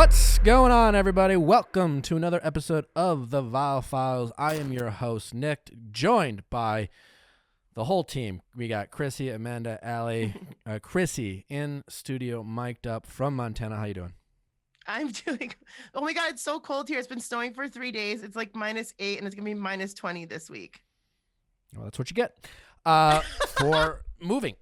What's going on, everybody? Welcome to another episode of the Viall Files. I am your host, Nick, joined by the whole team. We got Chrissy, Amanda, Allie, Chrissy in studio, mic'd up from Montana. How you doing? I'm doing, oh my God, it's so cold here. It's been snowing for 3 days. It's like -8 and it's going to be -20 this week. Well, that's what you get for moving.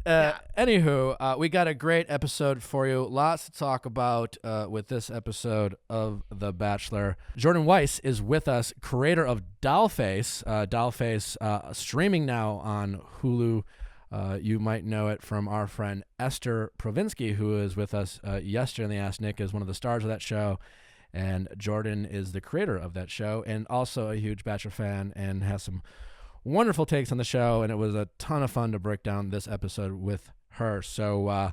Anywho, we got a great episode for you. Lots to talk about with this episode of The Bachelor. Jordan Weiss is with us, creator of Dollface. Dollface streaming now on Hulu. You might know it from our friend Esther Provinsky, who is with us yesterday in the Ask Nick, is one of the stars of that show. And Jordan is the creator of that show and also a huge Bachelor fan and has some wonderful takes on the show, and it was a ton of fun to break down this episode with her. So I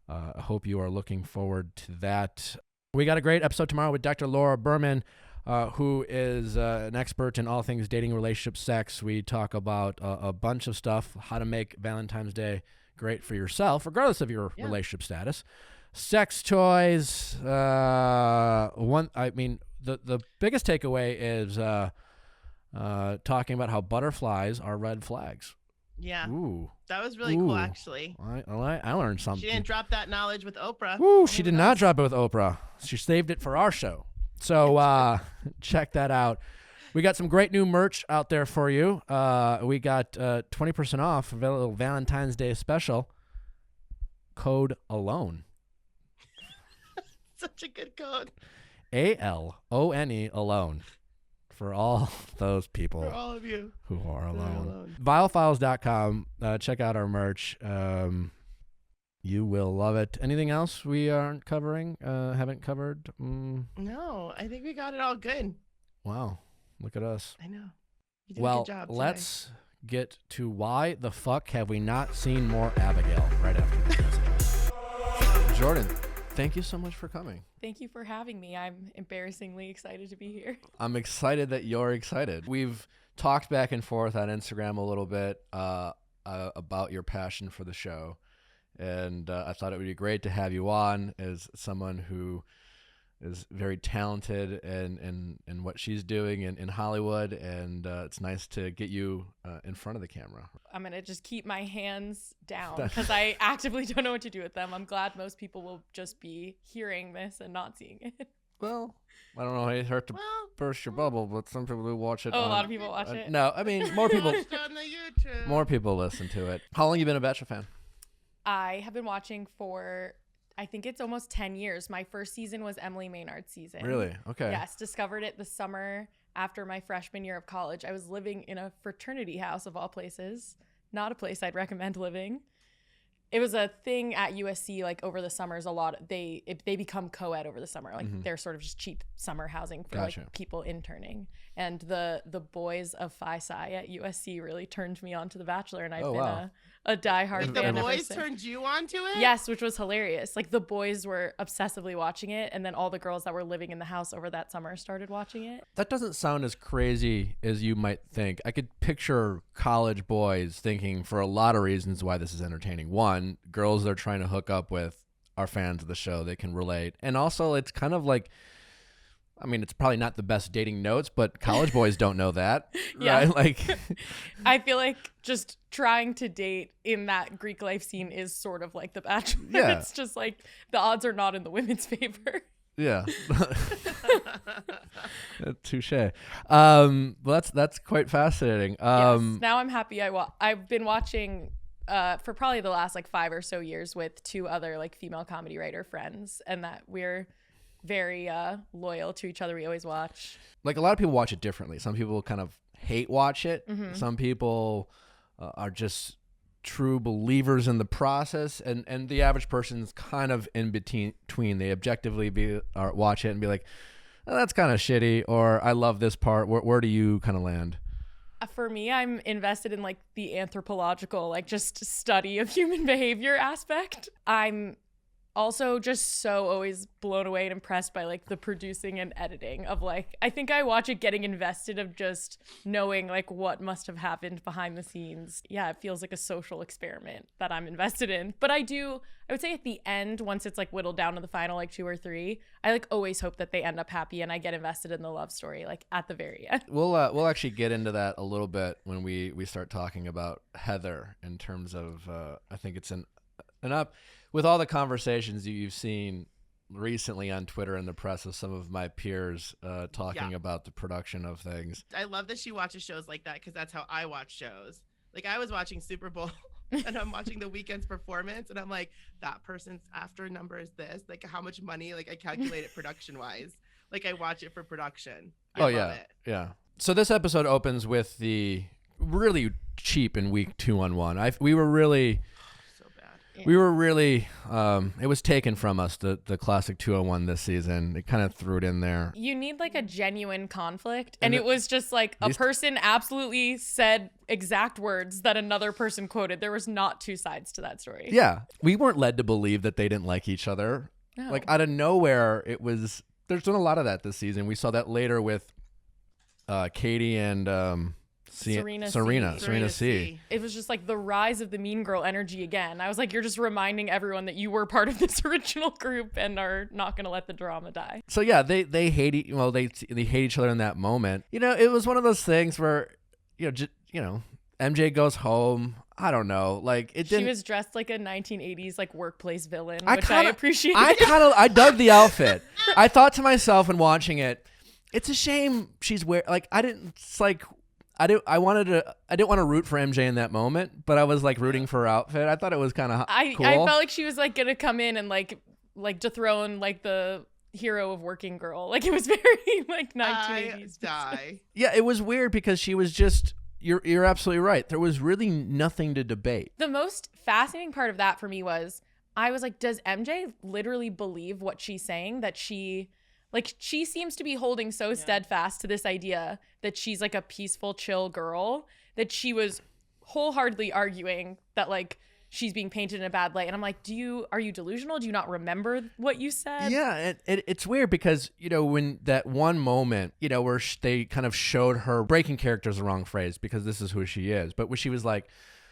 hope you are looking forward to that. We got a great episode tomorrow with Dr. Laura Berman, who is an expert in all things dating, relationship, sex. We talk about a bunch of stuff, how to make Valentine's Day great for yourself, regardless of your relationship status. Sex toys. The biggest takeaway is talking about how butterflies are red flags. Yeah. Ooh. That was really cool, actually. I learned something. She didn't drop that knowledge with Oprah. Ooh, she did not drop it with Oprah. She saved it for our show. So check that out. We got some great new merch out there for you. We got 20% off for a little Valentine's Day special. Code ALONE. Such a good code. ALONE, alone. For all those people. For all of you. Who are alone. Viallfiles.com. Check out our merch. You will love it. Anything else we aren't covering? Haven't covered? No, I think we got it all good. Wow. Look at us. I know. You did a good job today. Let's get to why the fuck have we not seen more Abigail right after this. Jordan, thank you so much for coming. Thank you for having me. I'm embarrassingly excited to be here. I'm excited that you're excited. We've talked back and forth on Instagram a little bit about your passion for the show. And I thought it would be great to have you on as someone who is very talented in what she's doing in Hollywood. And it's nice to get you in front of the camera. I'm going to just keep my hands down because I actively don't know what to do with them. I'm glad most people will just be hearing this and not seeing it. Well, I don't know. It hurt to burst your bubble, but some people do watch it. A lot of people watch it. No, I mean, more people. On the YouTube. More people listen to it. How long have you been a Bachelor fan? I have been watching for, I think it's almost 10 years. My first season was Emily Maynard's season. Really? Okay. Yes, discovered it the summer after my freshman year of college. I was living in a fraternity house of all places. Not a place I'd recommend living. It was a thing at USC, like over the summers, they become co-ed over the summer. Like they're sort of just cheap summer housing for like people interning. And the boys of Phi Psi at USC really turned me on to The Bachelor, and I've been a diehard fan. The boys turned you on to it? Yes, which was hilarious. Like the boys were obsessively watching it, and then all the girls that were living in the house over that summer started watching it. That doesn't sound as crazy as you might think. I could picture college boys thinking for a lot of reasons why this is entertaining. One, girls they're trying to hook up with are fans of the show. They can relate. And also it's kind of like, I mean, it's probably not the best dating notes, but college boys don't know that. Yeah. Right? Like, I feel like just trying to date in that Greek life scene is sort of like The Bachelor. Yeah. It's just like the odds are not in the women's favor. Yeah. Touche. Well, that's quite fascinating. Yes. Now I'm happy I've been watching for probably the last like 5 or so years with 2 other like female comedy writer friends, and that we're very loyal to each other. We always watch. Like a lot of people watch it differently. Some people kind of hate watch it. Some people are just true believers in the process, and the average person's kind of in between. They objectively watch it and be like, oh, that's kind of shitty, or I love this part. Where do you kind of land? For me, I'm invested in like the anthropological, like just study of human behavior aspect. I'm also just so always blown away and impressed by like the producing and editing of like, I think I watch it getting invested of just knowing like what must have happened behind the scenes. Yeah, it feels like a social experiment that I'm invested in. But I would say at the end, once it's like whittled down to the final like 2 or 3, I like always hope that they end up happy and I get invested in the love story like at the very end. We'll actually get into that a little bit when we start talking about Heather in terms of I think it's an up with all the conversations you've seen recently on Twitter and the press of some of my peers talking about the production of things. I love that she watches shows like that because that's how I watch shows. Like I was watching Super Bowl and I'm watching the Weeknd's performance and I'm like, that person's after number is this. Like how much money, like I calculate it production wise. Like I watch it for production. I love it. Yeah. So this episode opens with the really cheap in week 2-on-1. We were really it was taken from us, the classic 201 this season. It kind of threw it in there. You need like a genuine conflict, and it was just like a person absolutely said exact words that another person quoted. There was not 2 sides to that story. Yeah, we weren't led to believe that they didn't like each other. No. Like out of nowhere, there's been a lot of that this season. We saw that later with Katie and Serena C. It was just like the rise of the mean girl energy again. I was like, you're just reminding everyone that you were part of this original group and are not going to let the drama die. So yeah, they hate they hate each other in that moment. You know, it was one of those things where MJ goes home. I don't know, like it didn't. She was dressed like a 1980s like workplace villain, which I appreciate. I dug the outfit. I thought to myself when watching it, it's a shame she's I didn't want to root for MJ in that moment, but I was like rooting for her outfit. I thought it was kind of cool. I felt like she was like gonna come in and like dethrone like the hero of Working Girl. Like it was very like 1980s. Yeah, it was weird because she was just. You're absolutely right. There was really nothing to debate. The most fascinating part of that for me was I was like, does MJ literally believe what she's saying? That she seems to be holding so steadfast to this idea that she's like a peaceful, chill girl that she was wholeheartedly arguing that like she's being painted in a bad light. And I'm like, are you delusional? Do you not remember what you said? Yeah, it's weird because, when that one moment, where they kind of showed her breaking character is the wrong phrase because this is who she is. But when she was like,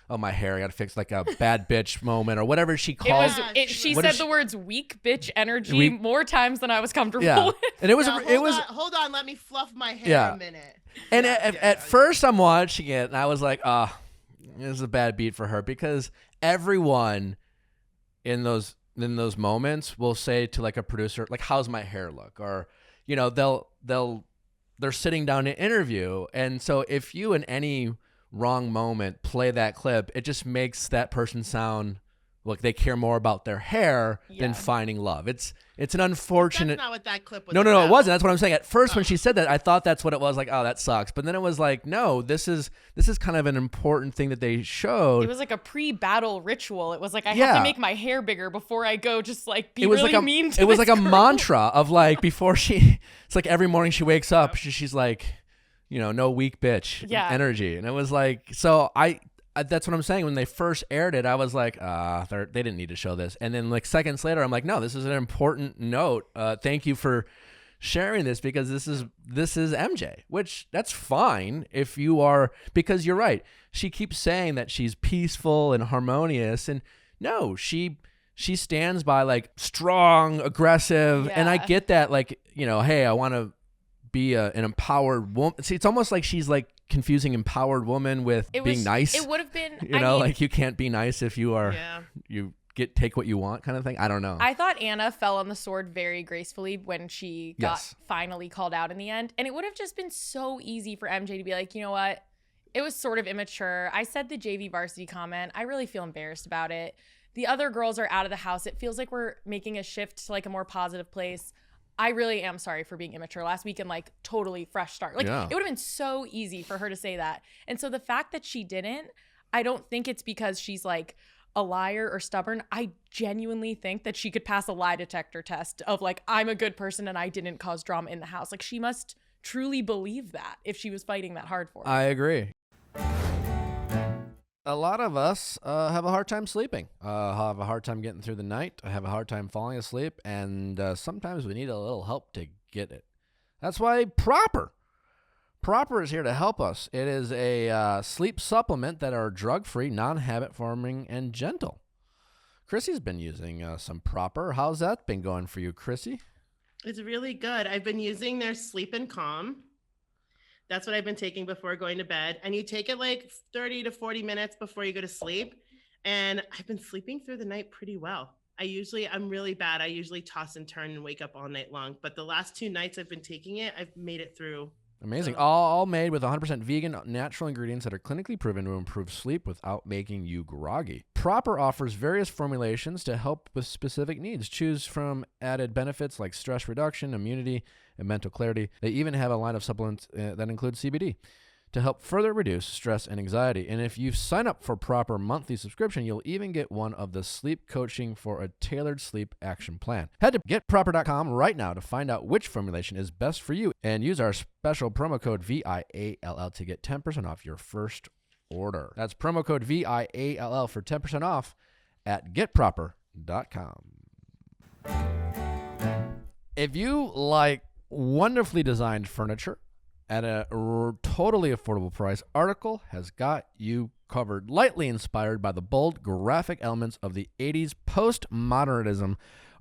oh, my hair, I got to fix like a bad bitch moment or whatever she called it. She said the words weak bitch energy more times than I was comfortable with. And it was hold on, let me fluff my hair a minute. And at first I'm watching it and I was like, this is a bad beat for her because everyone in those moments will say to like a producer, like, how's my hair look? Or, they're sitting down to interview. And so if you in any wrong moment play that clip, it just makes that person sound like they care more about their hair than finding love. It's an unfortunate. That's not what that clip was. No, about. it wasn't. That's what I'm saying. At first, when she said that, I thought that's what it was. Like, oh, that sucks. But then it was like, no, this is kind of an important thing that they showed. It was like a pre-battle ritual. It was like I have to make my hair bigger before I go. Just like be really mean to. It was like a girl. mantra of like before she. It's like every morning she wakes up, she's like, no weak bitch energy, and it was like so. I that's what I'm saying. When they first aired it, I was like, they didn't need to show this. And then like seconds later, I'm like, no, this is an important note. Thank you for sharing this because this is MJ, which that's fine if you are, because you're right. She keeps saying that she's peaceful and harmonious, and no, she stands by like strong, aggressive, and I get that. Like, hey, I want to be an empowered woman. See, it's almost like she's like confusing empowered woman with being nice. It would have been, like you can't be nice if you are, you take what you want kind of thing. I don't know. I thought Anna fell on the sword very gracefully when she got finally called out in the end. And it would have just been so easy for MJ to be like, you know what? It was sort of immature. I said the JV varsity comment. I really feel embarrassed about it. The other girls are out of the house. It feels like we're making a shift to like a more positive place. I really am sorry for being immature last week and like totally fresh start. Like it would have been so easy for her to say that. And so the fact that she didn't, I don't think it's because she's like a liar or stubborn. I genuinely think that she could pass a lie detector test of like, I'm a good person and I didn't cause drama in the house. Like she must truly believe that if she was fighting that hard for it. I agree. A lot of us have a hard time sleeping, have a hard time getting through the night, have a hard time falling asleep, and sometimes we need a little help to get it. That's why Proper is here to help us. It is a sleep supplement that are drug-free, non-habit forming, and gentle. Chrissy's been using some Proper. How's that been going for you, Chrissy? It's really good. I've been using their Sleep and Calm. That's what I've been taking before going to bed. And you take it like 30 to 40 minutes before you go to sleep. And I've been sleeping through the night pretty well. I'm really bad. I usually toss and turn and wake up all night long. But the last 2 nights I've been taking it, I've made it through. Amazing. All made with 100% vegan, natural ingredients that are clinically proven to improve sleep without making you groggy. Proper offers various formulations to help with specific needs. Choose from added benefits like stress reduction, immunity, and mental clarity. They even have a line of supplements that include CBD to help further reduce stress and anxiety. And if you sign up for Proper monthly subscription, you'll even get one of the sleep coaching for a tailored sleep action plan. Head to getproper.com right now to find out which formulation is best for you and use our special promo code VIALL to get 10% off your first order. That's promo code VIALL for 10% off at getproper.com. If you like wonderfully designed furniture at a totally affordable price, Article has got you covered. Lightly inspired by the bold graphic elements of the 80s postmodernism,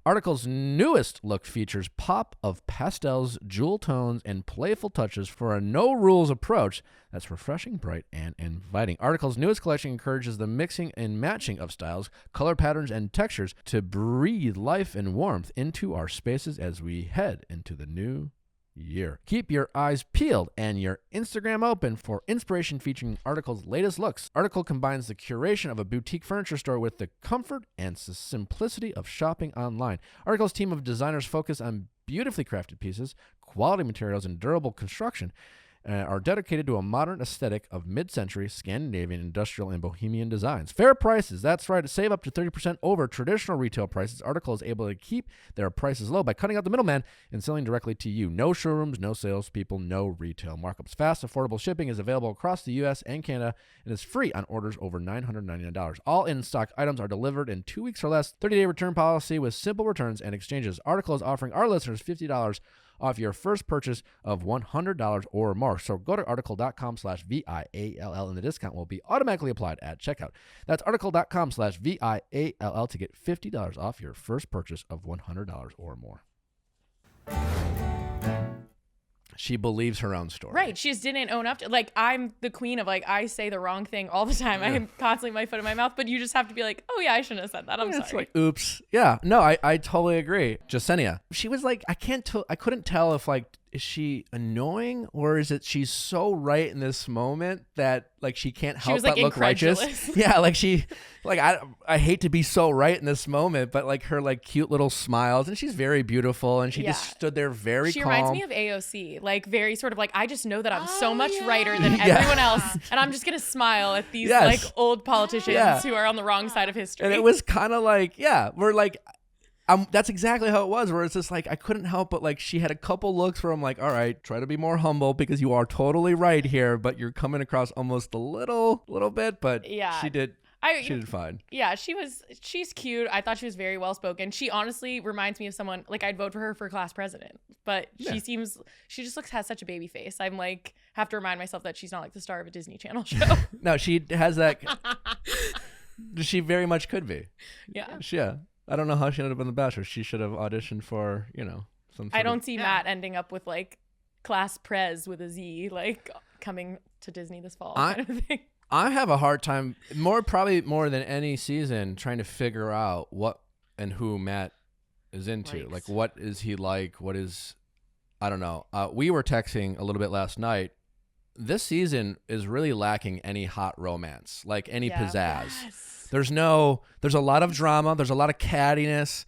Article's newest look features pop of pastels, jewel tones, and playful touches for a no-rules approach that's refreshing, bright, and inviting. Article's newest collection encourages the mixing and matching of styles, color patterns, and textures to breathe life and warmth into our spaces as we head into the new year. Keep your eyes peeled and your Instagram open for inspiration featuring Article's latest looks. Article combines the curation of a boutique furniture store with the comfort and simplicity of shopping online. Article's team of designers focus on beautifully crafted pieces, quality materials, and durable construction, are dedicated to a modern aesthetic of mid-century Scandinavian industrial and bohemian designs. Fair prices, that's right. To save up to 30% over traditional retail prices, Article is able to keep their prices low by cutting out the middleman and selling directly to you. No showrooms, no salespeople, no retail markups. Fast, affordable shipping is available across the U.S. and Canada and is free on orders over $999. All in-stock items are delivered in 2 weeks or less. 30-day return policy with simple returns and exchanges. Article is offering our listeners $50 off your first purchase of $100 or more. So go to article.com/VIALL and the discount will be automatically applied at checkout. That's article.com/VIALL to get $50 off your first purchase of $100 or more. She believes her own story. Right. She just didn't own up to, like, I'm the queen of, like, I say the wrong thing all the time. I am constantly my foot in my mouth, but you just have to be like, oh yeah, I shouldn't have said that. I'm sorry. It's like, oops. Yeah. No, I totally agree. Jessenia. She was like, I couldn't tell if, like, is she annoying or is it she's so right in this moment that, like, she can't help but look righteous? Yeah, like I hate to be so right in this moment, but like her like cute little smiles, and she's very beautiful, and she just stood there very calm. She reminds me of AOC, like very sort of like, I just know that I'm so much righter than everyone else, and I'm just gonna smile at these like old politicians who are on the wrong side of history. And it was kind of like, we're like, that's exactly how it was, where it's just like I couldn't help but like she had a couple looks where I'm like, all right, try to be more humble because you are totally right here, but you're coming across almost a little bit, but she did fine. Yeah, she's cute. I thought she was very well spoken. She honestly reminds me of someone, like I'd vote for her for class president, but she has such a baby face. I'm like, have to remind myself that she's not like the star of a Disney Channel show. No, she has that. She very much could be. Yeah. I don't know how she ended up on The Bachelor. She should have auditioned for, some. I don't see Matt ending up with like class prez with a Z, like coming to Disney this fall kind of thing. I have a hard time, probably more than any season, trying to figure out what and who Matt is into. Like, what is he like? I don't know. We were texting a little bit last night. This season is really lacking any hot romance, like any pizzazz. Yes. There's a lot of drama. There's a lot of cattiness.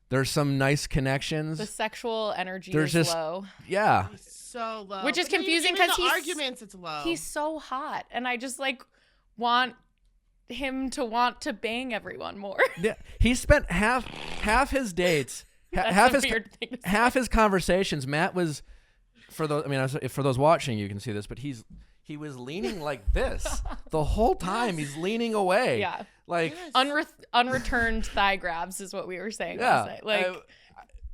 There's some nice connections. The sexual energy is low. Yeah. It's so low. Which is confusing because arguments, it's low. He's so hot. And I just like want him to want to bang everyone more. Yeah. He spent half his dates, half his conversations. Matt was, for those watching, you can see this, but he's he was leaning like this the whole time. He's leaning away. Yeah. Like unreturned thigh grabs is what we were saying Yeah, last night. Like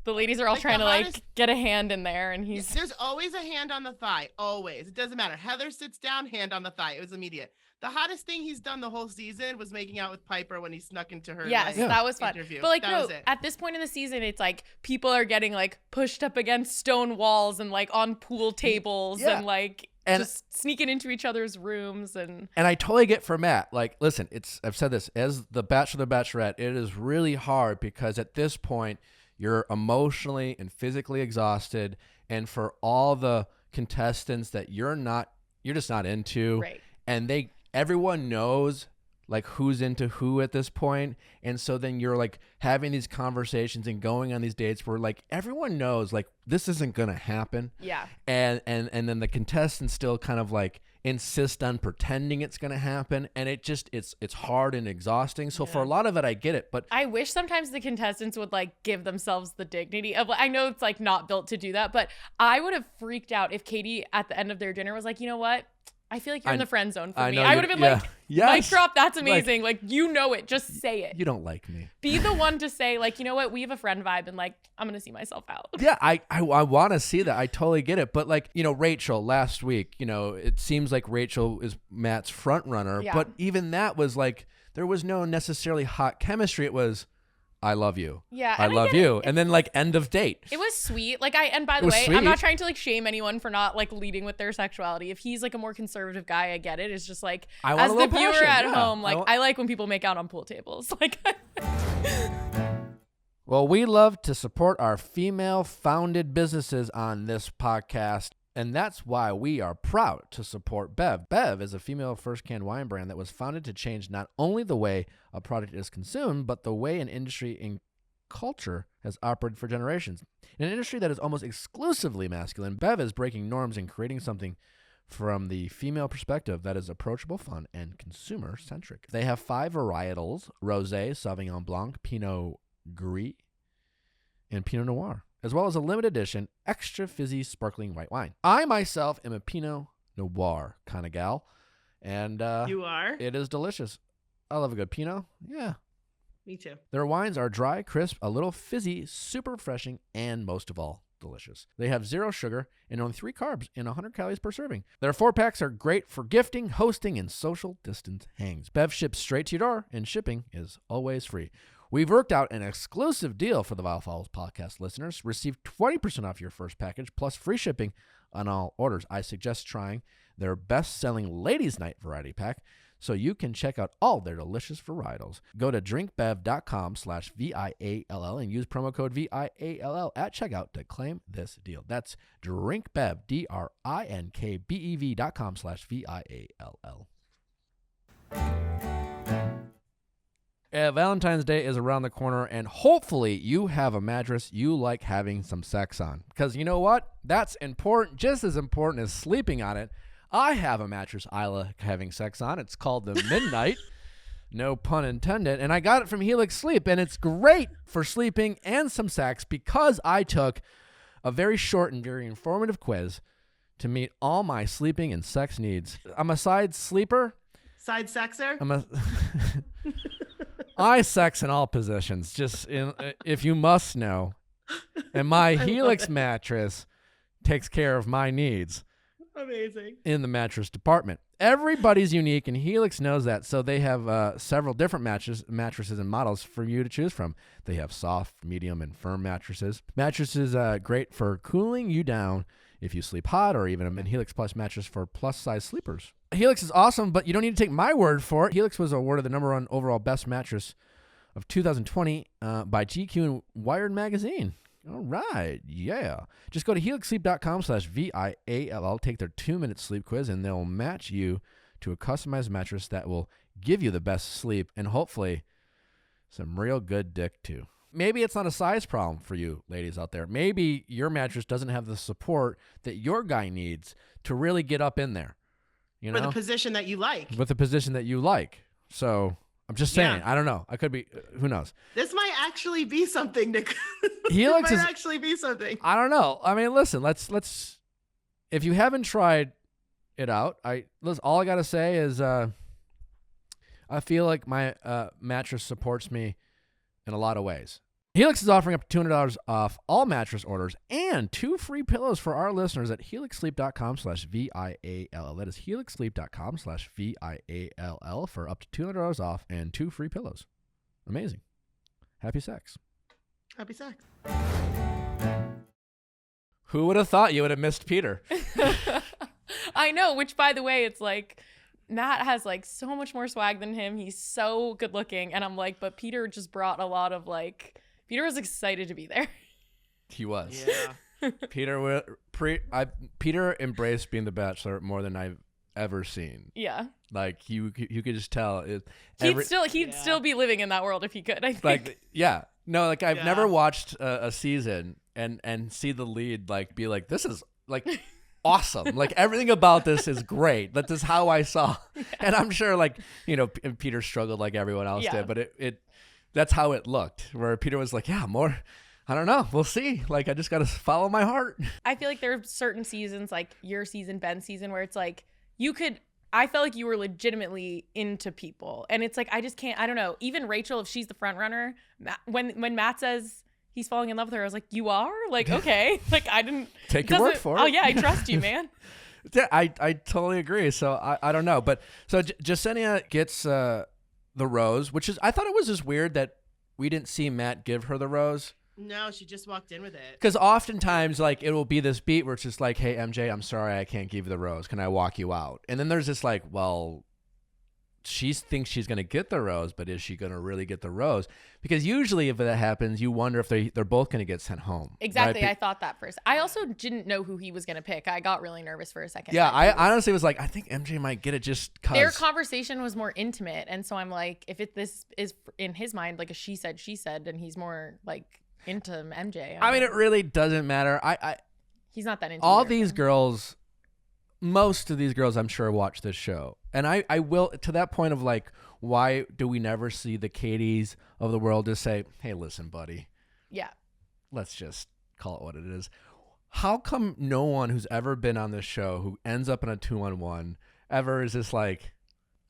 the ladies are all Like, trying the to hottest- like get a hand in there, and he's There's always a hand on the thigh. Always. It doesn't matter. Heather sits down, hand on the thigh. It was immediate. The hottest thing he's done the whole season was making out with Piper when he snuck into her. yes, like, that was fun. interview. But like, that no, was it. at this point in the season, it's like people are getting like pushed up against stone walls and like on pool tables and like just sneaking into each other's rooms and I totally get for Matt. Like, listen, I've said this as the Bachelor, the Bachelorette. It is really hard because at this point you're emotionally and physically exhausted, and for all the contestants that you're just not into, right. And everyone knows like who's into who at this point, and so then you're like having these conversations and going on these dates where like everyone knows like this isn't gonna happen. Yeah. And then the contestants still kind of like insist on pretending it's gonna happen, and it's hard and exhausting. So for a lot of it, I get it, but I wish sometimes the contestants would like give themselves the dignity of, I know it's like not built to do that, but I would have freaked out if Katie at the end of their dinner was like, you know what? I feel like you're in the friend zone for me. I would have been like, mic drop, that's amazing. Like, you know it. Just say it. You don't like me. Be the one to say, like, you know what? We have a friend vibe, and like, I'm going to see myself out. Yeah, I want to see that. I totally get it. But like, Rachel last week, it seems like Rachel is Matt's front runner. Yeah. But even that was like, there was no necessarily hot chemistry. It was, I love you. Yeah. I love you. And then like end of date. It was sweet. Like and by the way, I'm not trying to like shame anyone for not like leading with their sexuality. If he's like a more conservative guy, I get it. It's just like, as the viewer at home, like I like when people make out on pool tables. Like, well, we love to support our female-founded businesses on this podcast, and that's why we are proud to support Bev. Bev is a female first-can wine brand that was founded to change not only the way a product is consumed, but the way an industry and culture has operated for generations. In an industry that is almost exclusively masculine, Bev is breaking norms and creating something from the female perspective that is approachable, fun, and consumer-centric. They have 5 varietals: Rosé, Sauvignon Blanc, Pinot Gris, and Pinot Noir, as well as a limited edition extra fizzy sparkling white wine. I myself am a Pinot Noir kind of gal, and You are? it is delicious. I love a good Pinot. Yeah. Me too. Their wines are dry, crisp, a little fizzy, super refreshing, and most of all, delicious. They have 0 sugar and only 3 carbs and 100 calories per serving. Their 4-packs are great for gifting, hosting, and social distance hangs. Bev ships straight to your door, and shipping is always free. We've worked out an exclusive deal for the Viall Falls podcast listeners. Receive 20% off your first package plus free shipping on all orders. I suggest trying their best-selling Ladies Night Variety Pack so you can check out all their delicious varietals. Go to drinkbev.com/VIALL and use promo code VIALL at checkout to claim this deal. That's drinkbev, DRINKBEV.com/VIALL. Valentine's Day is around the corner, and hopefully you have a mattress you like having some sex on. Because you know what? That's important, just as important as sleeping on it. I have a mattress I like having sex on. It's called the Midnight. No pun intended. And I got it from Helix Sleep, and it's great for sleeping and some sex because I took a very short and very informative quiz to meet all my sleeping and sex needs. I'm a side sleeper. Side sexer? I sex in all positions, just if you must know. And my Helix mattress takes care of my needs. Amazing. In the mattress department. Everybody's unique, and Helix knows that, so they have several different mattresses and models for you to choose from. They have soft, medium, and firm mattresses. Mattresses great for cooling you down if you sleep hot, or even a Helix Plus mattress for plus-size sleepers. Helix is awesome, but you don't need to take my word for it. Helix was awarded the #1 overall best mattress of 2020 by GQ and Wired magazine. All right, yeah. Just go to helixsleep.com/VIALL, take their 2-minute sleep quiz, and they'll match you to a customized mattress that will give you the best sleep and hopefully some real good dick too. Maybe it's not a size problem for you ladies out there. Maybe your mattress doesn't have the support that your guy needs to really get up in there. You know? For the position that you like. With the position that you like. So I'm just saying, I don't know. I could be, who knows? This might actually be something, Nick. Helix might actually be something. I don't know. I mean, listen, let's, if you haven't tried it out. All I gotta say is I feel like my mattress supports me in a lot of ways. Helix is offering up to $200 off all mattress orders and 2 free pillows for our listeners at helixsleep.com/VIALL. That is helixsleep.com/VIALL for up to $200 off and 2 free pillows. Amazing. Happy sex. Happy sex. Who would have thought you would have missed Peter? I know, which by the way, it's like Matt has like so much more swag than him. He's so good looking. And I'm like, but Peter just brought a lot of like, Peter was excited to be there. He was. Yeah. Peter embraced being the Bachelor more than I've ever seen. Yeah. Like you could just tell. He'd still be living in that world if he could, I think. Like, yeah. No, like I've never watched a season and see the lead like be like, this is like awesome. Like everything about this is great. That is how I saw. Yeah. And I'm sure like, Peter struggled like everyone else did, but it that's how it looked. Where Peter was like, yeah, more, I don't know. We'll see. Like I just got to follow my heart. I feel like there are certain seasons like your season, Ben's season, where it's like I felt like you were legitimately into people. And it's like, I just can't, I don't know. Even Rachel, if she's the front runner, when Matt says he's falling in love with her, I was like, you are? Like, okay. Like, I didn't. Take your word for it. Oh, yeah, I trust you, man. Yeah, I totally agree. So I don't know. But so Jessenia gets the rose, which is, I thought it was just weird that we didn't see Matt give her the rose. No, she just walked in with it. Because oftentimes, like, it will be this beat where it's just like, hey, MJ, I'm sorry I can't give you the rose. Can I walk you out? And then there's this like, well, she thinks she's going to get the rose, but is she going to really get the rose? Because usually if that happens, you wonder if they're both going to get sent home. Exactly. Right? I thought that first. I also didn't know who he was going to pick. I got really nervous for a second. Yeah, I honestly was like, I think MJ might get it just because. Their conversation was more intimate. And so I'm like, if this is in his mind, like a she said, and he's more like into MJ. I mean, it really doesn't matter. He's not that into all either. These girls, most of these girls I'm sure watch this show. And I will, to that point of like, why do we never see the Katies of the world just say, hey, listen, buddy. Yeah. Let's just call it what it is. How come no one who's ever been on this show who ends up in a 2-on-1 ever is just like,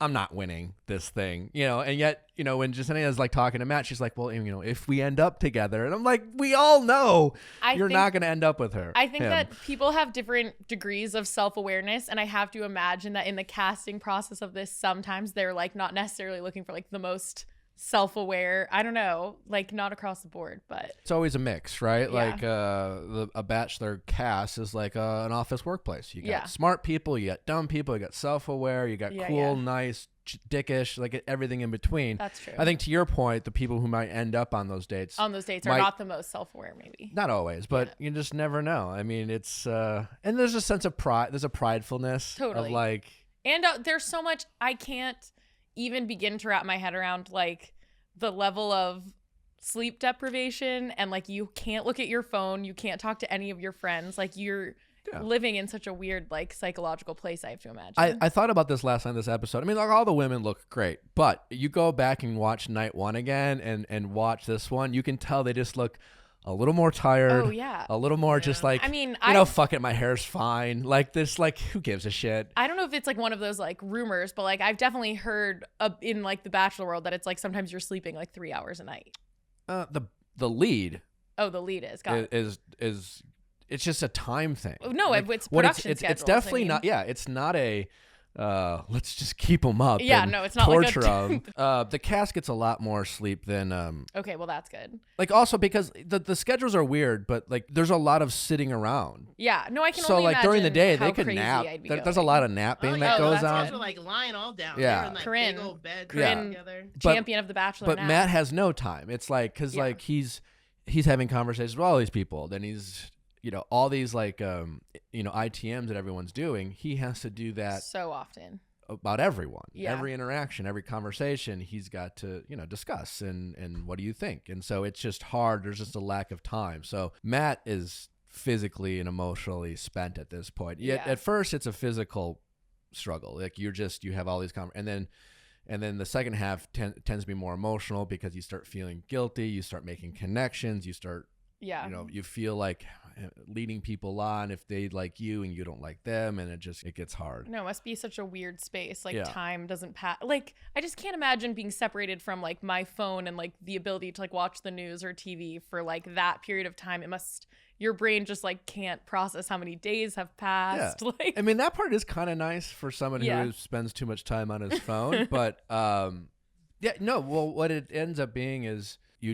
I'm not winning this thing, and yet, when Jessenia is like talking to Matt, she's like, well, if we end up together, and I'm like, we all know you're not going to end up with her. I think that people have different degrees of self-awareness. And I have to imagine that in the casting process of this, sometimes they're like not necessarily looking for like the most self-aware, I don't know, like not across the board, but it's always a mix, right? Yeah. Like a Bachelor cast is like an office workplace. You got smart people, you got dumb people, you got self-aware, you got cool, nice, dickish, like everything in between. That's true. I think to your point, the people who might end up on those dates are not the most self-aware, maybe. Not always, but you just never know. I mean, it's and there's a sense of pride, there's a pridefulness totally of like, and there's so much I can't even begin to wrap my head around, like the level of sleep deprivation, and like you can't look at your phone, you can't talk to any of your friends, like you're living in such a weird like psychological place, I have to imagine. I thought about this last night, this episode. I mean, like all the women look great, but you go back and watch night one again and watch this one, you can tell they just look a little more tired. Oh yeah. A little more just like, I mean, fuck it, my hair's fine. Like this, like who gives a shit? I don't know if it's like one of those like rumors, but like I've definitely heard in like the Bachelor world that it's like sometimes you're sleeping like 3 hours a night. The lead. Oh, the lead is it's just a time thing. No, like, it's production schedule. It's definitely not. Yeah, it's not a. Let's just keep them up. Yeah, and no, it's not torture like them. The cast gets a lot more sleep than. Okay, well that's good. Like also because the schedules are weird, but like there's a lot of sitting around. Yeah, no, I can. So only like during the day they could nap. There's a lot of napping that goes on. Were like lying all down. Yeah, in, like, big old bed together. Champion of the Bachelor. But nap. Matt has no time. It's like because like he's having conversations with all these people. Then he's. All these like, ITMs that everyone's doing, he has to do that so often about everyone, every Yeah. interaction, every conversation he's got to, discuss and what do you think? And so it's just hard. There's just a lack of time. So Matt is physically and emotionally spent at this point. Yet at first it's a physical struggle. Like you have all these and then the second half tends to be more emotional because you start feeling guilty. You start making connections. You start Yeah. You know, you feel like leading people on if they like you and you don't like them, and it gets hard. No, it must be such a weird space. Like Yeah. time doesn't pass. Like I just can't imagine being separated from like my phone and like the ability to like watch the news or TV for like that period of time. It must, your brain just like can't process how many days have passed. Yeah. Like, I mean, that part is kind of nice for someone Yeah. who spends too much time on his phone, but yeah, no. Well, what it ends up being is you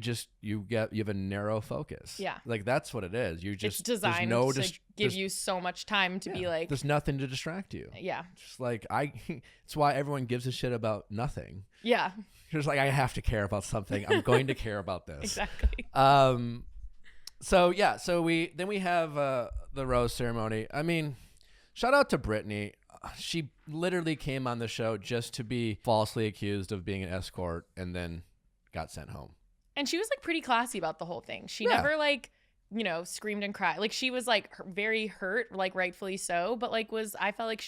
have a narrow focus. Yeah. Like that's what it is. You just it's designed there's no to give you so much time to be like, there's nothing to distract you. yeah, Just like it's why everyone gives a shit about nothing. yeah, You're just like, I have to care about something. I'm going to care about this. exactly. So yeah, so we have the rose ceremony. I mean, shout out to Brittany. She literally came on the show just to be falsely accused of being an escort and then got sent home. And she was like pretty classy about the whole thing. She Yeah. never like, you know, screamed and cried. Like she was like very hurt, like rightfully so, but like I felt like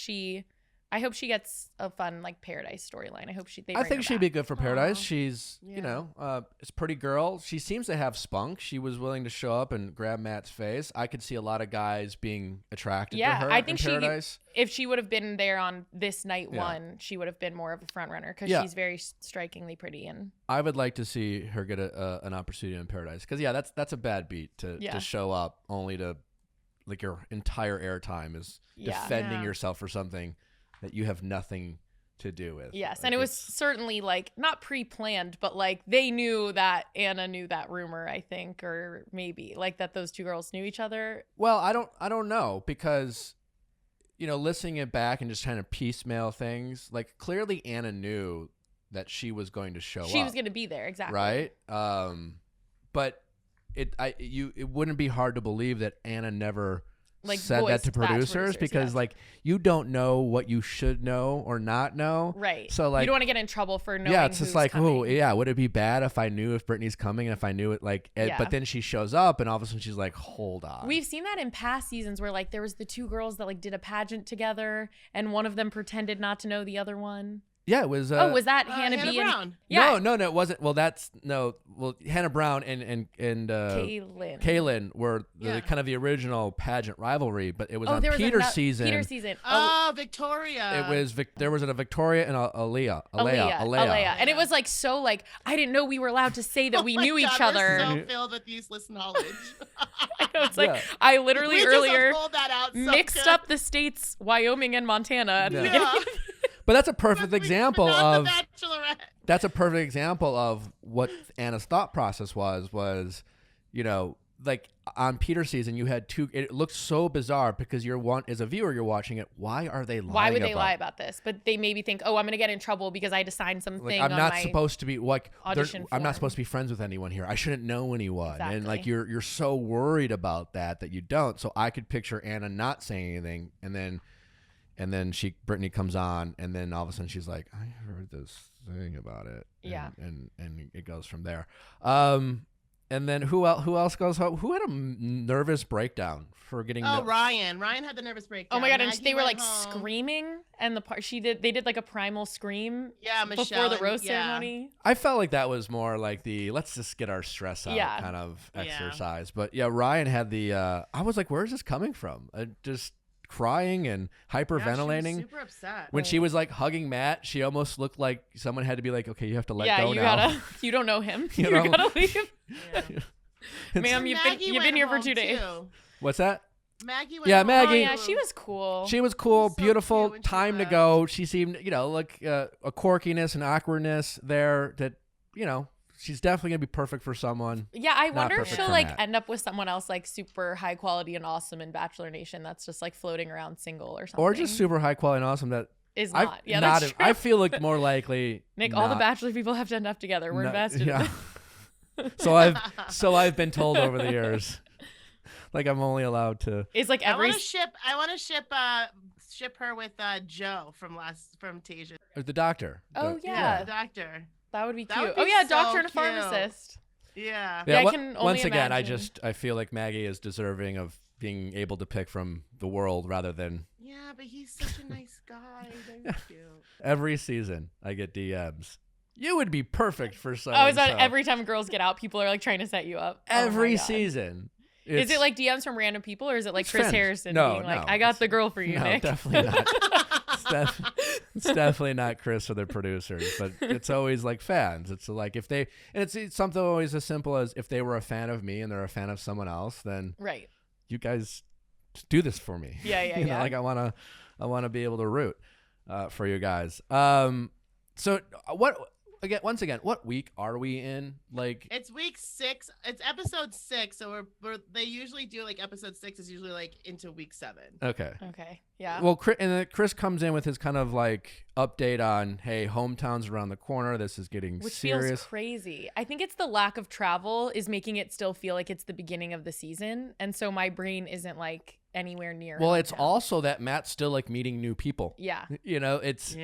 I hope she gets a fun like Paradise storyline. I hope I think she'd be good for Paradise. Aw. She's, Yeah. you know, it's a pretty girl. She seems to have spunk. She was willing to show up and grab Matt's face. I could see a lot of guys being attracted to her I think in Paradise. if she would have been there on this night Yeah. one, she would have been more of a front runner because Yeah. she's very strikingly pretty. And I would like to see her get an opportunity in Paradise because yeah, that's a bad beat to Yeah. show up only to like your entire airtime is Yeah. defending Yeah. yourself for something that you have nothing to do with. yes, Like, and it was it's- certainly like not pre-planned, but like they knew that Anna knew that rumor, I think, or maybe like that those two girls knew each other. Well, I don't know because, you know, listening it back and just trying to piecemeal things, like clearly Anna knew that she was going to show up. She was going to be there, exactly. right. But it wouldn't be hard to believe that Anna never Like, said that voiced to producers because yeah. like you don't know what you should know or not know. Right. So like you don't want to get in trouble for knowing. yeah, it's just who's like, coming. oh, yeah, would it be bad if I knew if Brittany's coming and if I knew it like Yeah. but then she shows up and all of a sudden she's like, hold on. We've seen that in past seasons where like there was the two girls that like did a pageant together and one of them pretended not to know the other one. Yeah, it was was that Hannah Hannah B and Brown. Yeah. No, it wasn't. Well, Hannah Brown and Kaylin were Yeah. kind of the original pageant rivalry, but it was on there was Peter's ano- season. Peter's season. Oh, Victoria. It was there was a Victoria and a Alea. And it was like so like I didn't know we were allowed to say that Oh we my knew God, each we're other. so filled with useless knowledge. I know it's like Yeah. I literally we earlier just pulled that out so mixed good. up the states Wyoming and Montana at the Yeah. beginning. Yeah. But that's a perfect But example not of the Bachelorette. that's a perfect example of what Anna's thought process was, you know, like on Peter's season, you had two. It looked so bizarre because as a viewer, you're watching it. Why are they lying? Why would they lie about this? But they maybe think, oh, I'm going to get in trouble because I had to sign something. Like, I'm on not my supposed to be like audition I'm not form. supposed to be friends with anyone here. I shouldn't know anyone. And like Exactly. you're so worried about that you don't. So I could picture Anna not saying anything, and then Brittany comes on, and then all of a sudden she's like, I heard this thing about it. Yeah. And it goes from there. And then who else goes home? Who had a nervous breakdown for getting? Oh, Ryan. Ryan had the nervous breakdown. Oh my God. And Maggie they were went like home. screaming. And they did like a primal scream Yeah, before Michelle. the and- rose yeah. ceremony. I felt like that was more like the let's just get our stress out Yeah. kind of Yeah. exercise. But yeah, Ryan had the. I was like, where is this coming from? Just crying and Yeah, hyperventilating. she was super upset. When she was like hugging Matt, she almost looked like someone had to be like, okay, you have to let Yeah, go you now. you don't know him. You You are know? gotta leave. Yeah. Ma'am, you've Maggie been went here for home, 2 days. too. What's that? Maggie went Yeah, home, Maggie. Oh yeah, too. she was cool. She was cool, She's so beautiful, cute when she time to left. go. She seemed, like a quirkiness and awkwardness there that, she's definitely going to be perfect for someone. Yeah, I Not wonder if perfect she'll for like Matt. end up with someone else like super high quality and awesome in Bachelor Nation that's just like floating around single or something. Or just super high quality and awesome that is I've not. Yeah, that's true. I feel like more likely Nick, all the not- Bachelor people have to end up together. We're not- invested. Yeah. In this. so I've been told over the years. Like I'm only allowed to. It's like I every want to ship her with Joe from Tasia. The doctor. Oh, The- yeah. The doctor. that would be That cute. would be Oh yeah, so doctor and a cute. pharmacist. Yeah. Yeah, I wa- can only once again, imagine. I feel like Maggie is deserving of being able to pick from the world rather than Yeah, but he's such a nice guy. Very cute. every season I get DMs You would be perfect for so. Oh, is that every time girls get out, people are like trying to set you up? Every season. Is it like DMs from random people, or is it like Chris friends. Harrison No, being like, no, "I got the girl for you, No, Nick"? definitely not. It's definitely not Chris or the producers, but it's always like fans. It's like if they, and it's something always as simple as if they were a fan of me and they're a fan of someone else, then Right. you guys just do this for me. Yeah, You know, like I wanna be able to root for you guys. So once again, what week are we in? Like It's week 6. It's episode 6. So they usually do like episode 6 is usually like into week 7. okay. Yeah. Well, Chris comes in with his kind of like update on, hey, hometown's around the corner. This is getting Which serious. feels crazy. I think it's the lack of travel is making it still feel like it's the beginning of the season, and so my brain isn't like anywhere near. Well, it's hometown. also that Matt's still like meeting new people. Yeah. You know, it's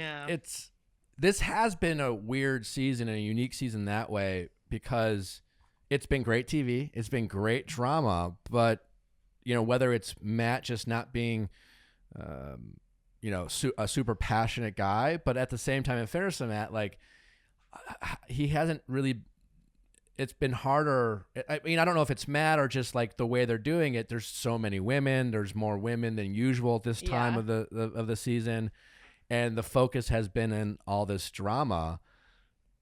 this has been a weird season and a unique season that way because it's been great TV, it's been great drama, but you know, whether it's Matt just not being you know, a super passionate guy, but at the same time, in fairness to Matt, like he hasn't really. It's been harder. I mean, I don't know if it's Matt or just like the way they're doing it. There's so many women. There's more women than usual at this time of the season, and the focus has been in all this drama.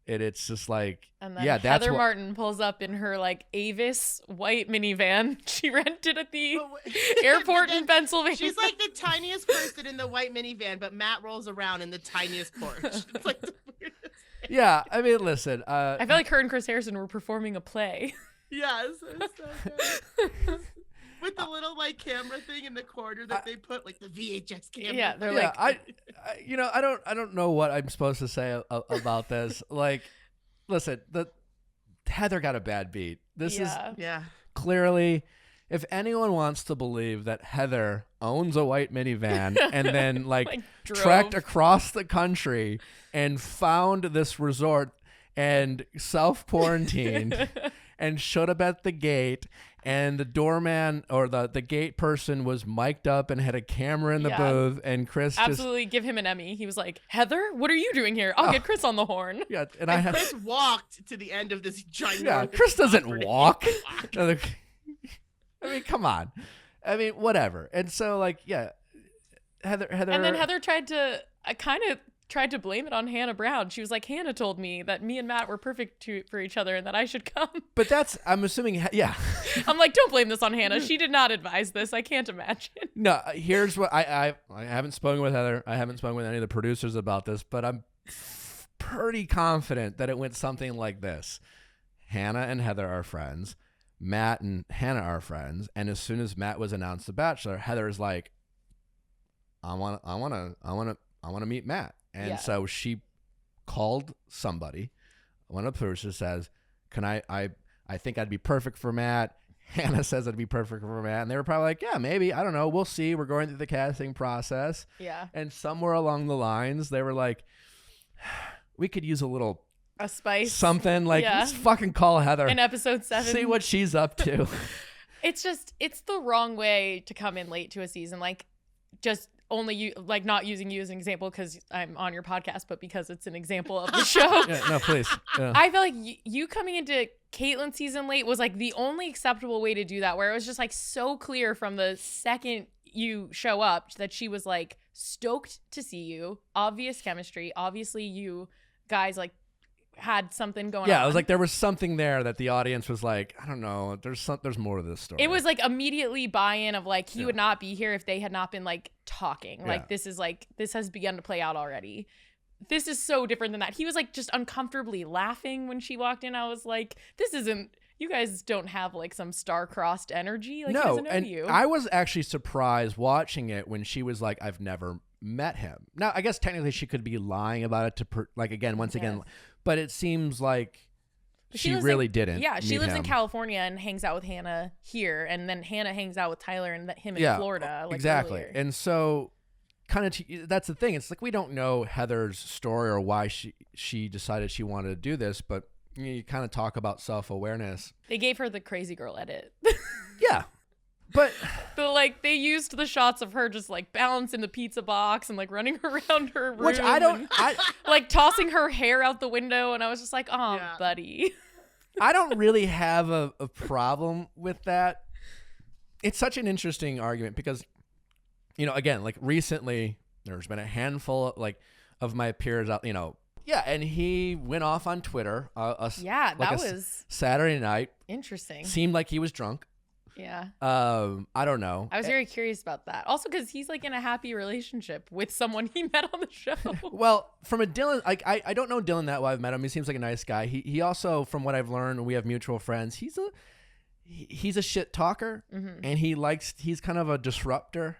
It's just like, and then that's Heather what, Martin pulls up in her like Avis white minivan she rented at the airport in Pennsylvania. She's like the tiniest person in the white minivan, but Matt rolls around in the tiniest Porsche. It's like the weirdest thing. Yeah, I mean, listen. I feel like her and Chris Harrison were performing a play. Yes, it's so good. With the little like camera thing in the corner that they put like the VHS camera. Yeah, they're yeah, like, I don't know what I'm supposed to say about this. Like, listen, Heather got a bad beat. This is clearly, if anyone wants to believe that Heather owns a white minivan and then like trekked across the country and found this resort and self-quarantined and showed up at the gate, and the doorman or the gate person was mic'd up and had a camera in the booth, and Chris absolutely give him an Emmy. He was like, Heather, what are you doing here? I'll get Chris on the horn. Yeah, and Chris walked to the end of this giant. Yeah, Chris doesn't walk. I mean, come on. I mean, whatever. And so, like, yeah, Heather. And then Heather tried to blame it on Hannah Brown. She was like, Hannah told me that me and Matt were perfect for each other and that I should come. But I'm assuming, yeah. I'm like, don't blame this on Hannah. She did not advise this. I can't imagine. No, here's what I haven't spoken with Heather. I haven't spoken with any of the producers about this, but I'm pretty confident that it went something like this. Hannah and Heather are friends. Matt and Hannah are friends. And as soon as Matt was announced the Bachelor, Heather is like, I want to meet Matt. And so she called somebody. One of the producers says, I think I'd be perfect for Matt. Hannah says I'd be perfect for Matt. And they were probably like, yeah, maybe. I don't know. We'll see. We're going through the casting process. Yeah. And somewhere along the lines, they were like, we could use a spice. Something like, let's fucking call Heather. In episode 7. See what she's up to. It's the wrong way to come in late to a season. Like, just only you, like, not using you as an example because I'm on your podcast, but because it's an example of the show. Yeah, no, please. Yeah. I feel like you coming into Caitlin's season late was like the only acceptable way to do that, where it was just like so clear from the second you show up that she was like stoked to see you, obvious chemistry. Obviously you guys like had something going on. Yeah, it was like there was something there that the audience was like, I don't know, there's more to this story. It was like immediately buy-in of like he would not be here if they had not been like talking. Like this has begun to play out already. This is so different than that. He was like just uncomfortably laughing when she walked in. I was like, you guys don't have like some star-crossed energy. Like, he doesn't know you. I was actually surprised watching it when she was like, I've never met him. Now, I guess technically she could be lying about it to again, but it seems like she really didn't. Yeah, she lives him. in California and hangs out with Hannah here, and then Hannah hangs out with Tyler and him in Florida. Like, exactly. Earlier. And so, kind of, that's the thing. It's like we don't know Heather's story or why she decided she wanted to do this, but you kind of talk about self-awareness. They gave her the crazy girl edit. Yeah. But like they used the shots of her just like balancing the pizza box and like running around her room, which like tossing her hair out the window, and I was just like, oh, Yeah. buddy. I don't really have a problem with that. It's such an interesting argument because, again, like recently there's been a handful of my peers out, and he went off on Twitter. That was Saturday night. interesting. Seemed like he was drunk. Yeah. I don't know. I was very curious about that. Also, because he's like in a happy relationship with someone he met on the show. Well, from a Dylan, I don't know Dylan that well. I've met him. He seems like a nice guy. He also, from what I've learned, we have mutual friends. He's a shit talker, and he's kind of a disruptor.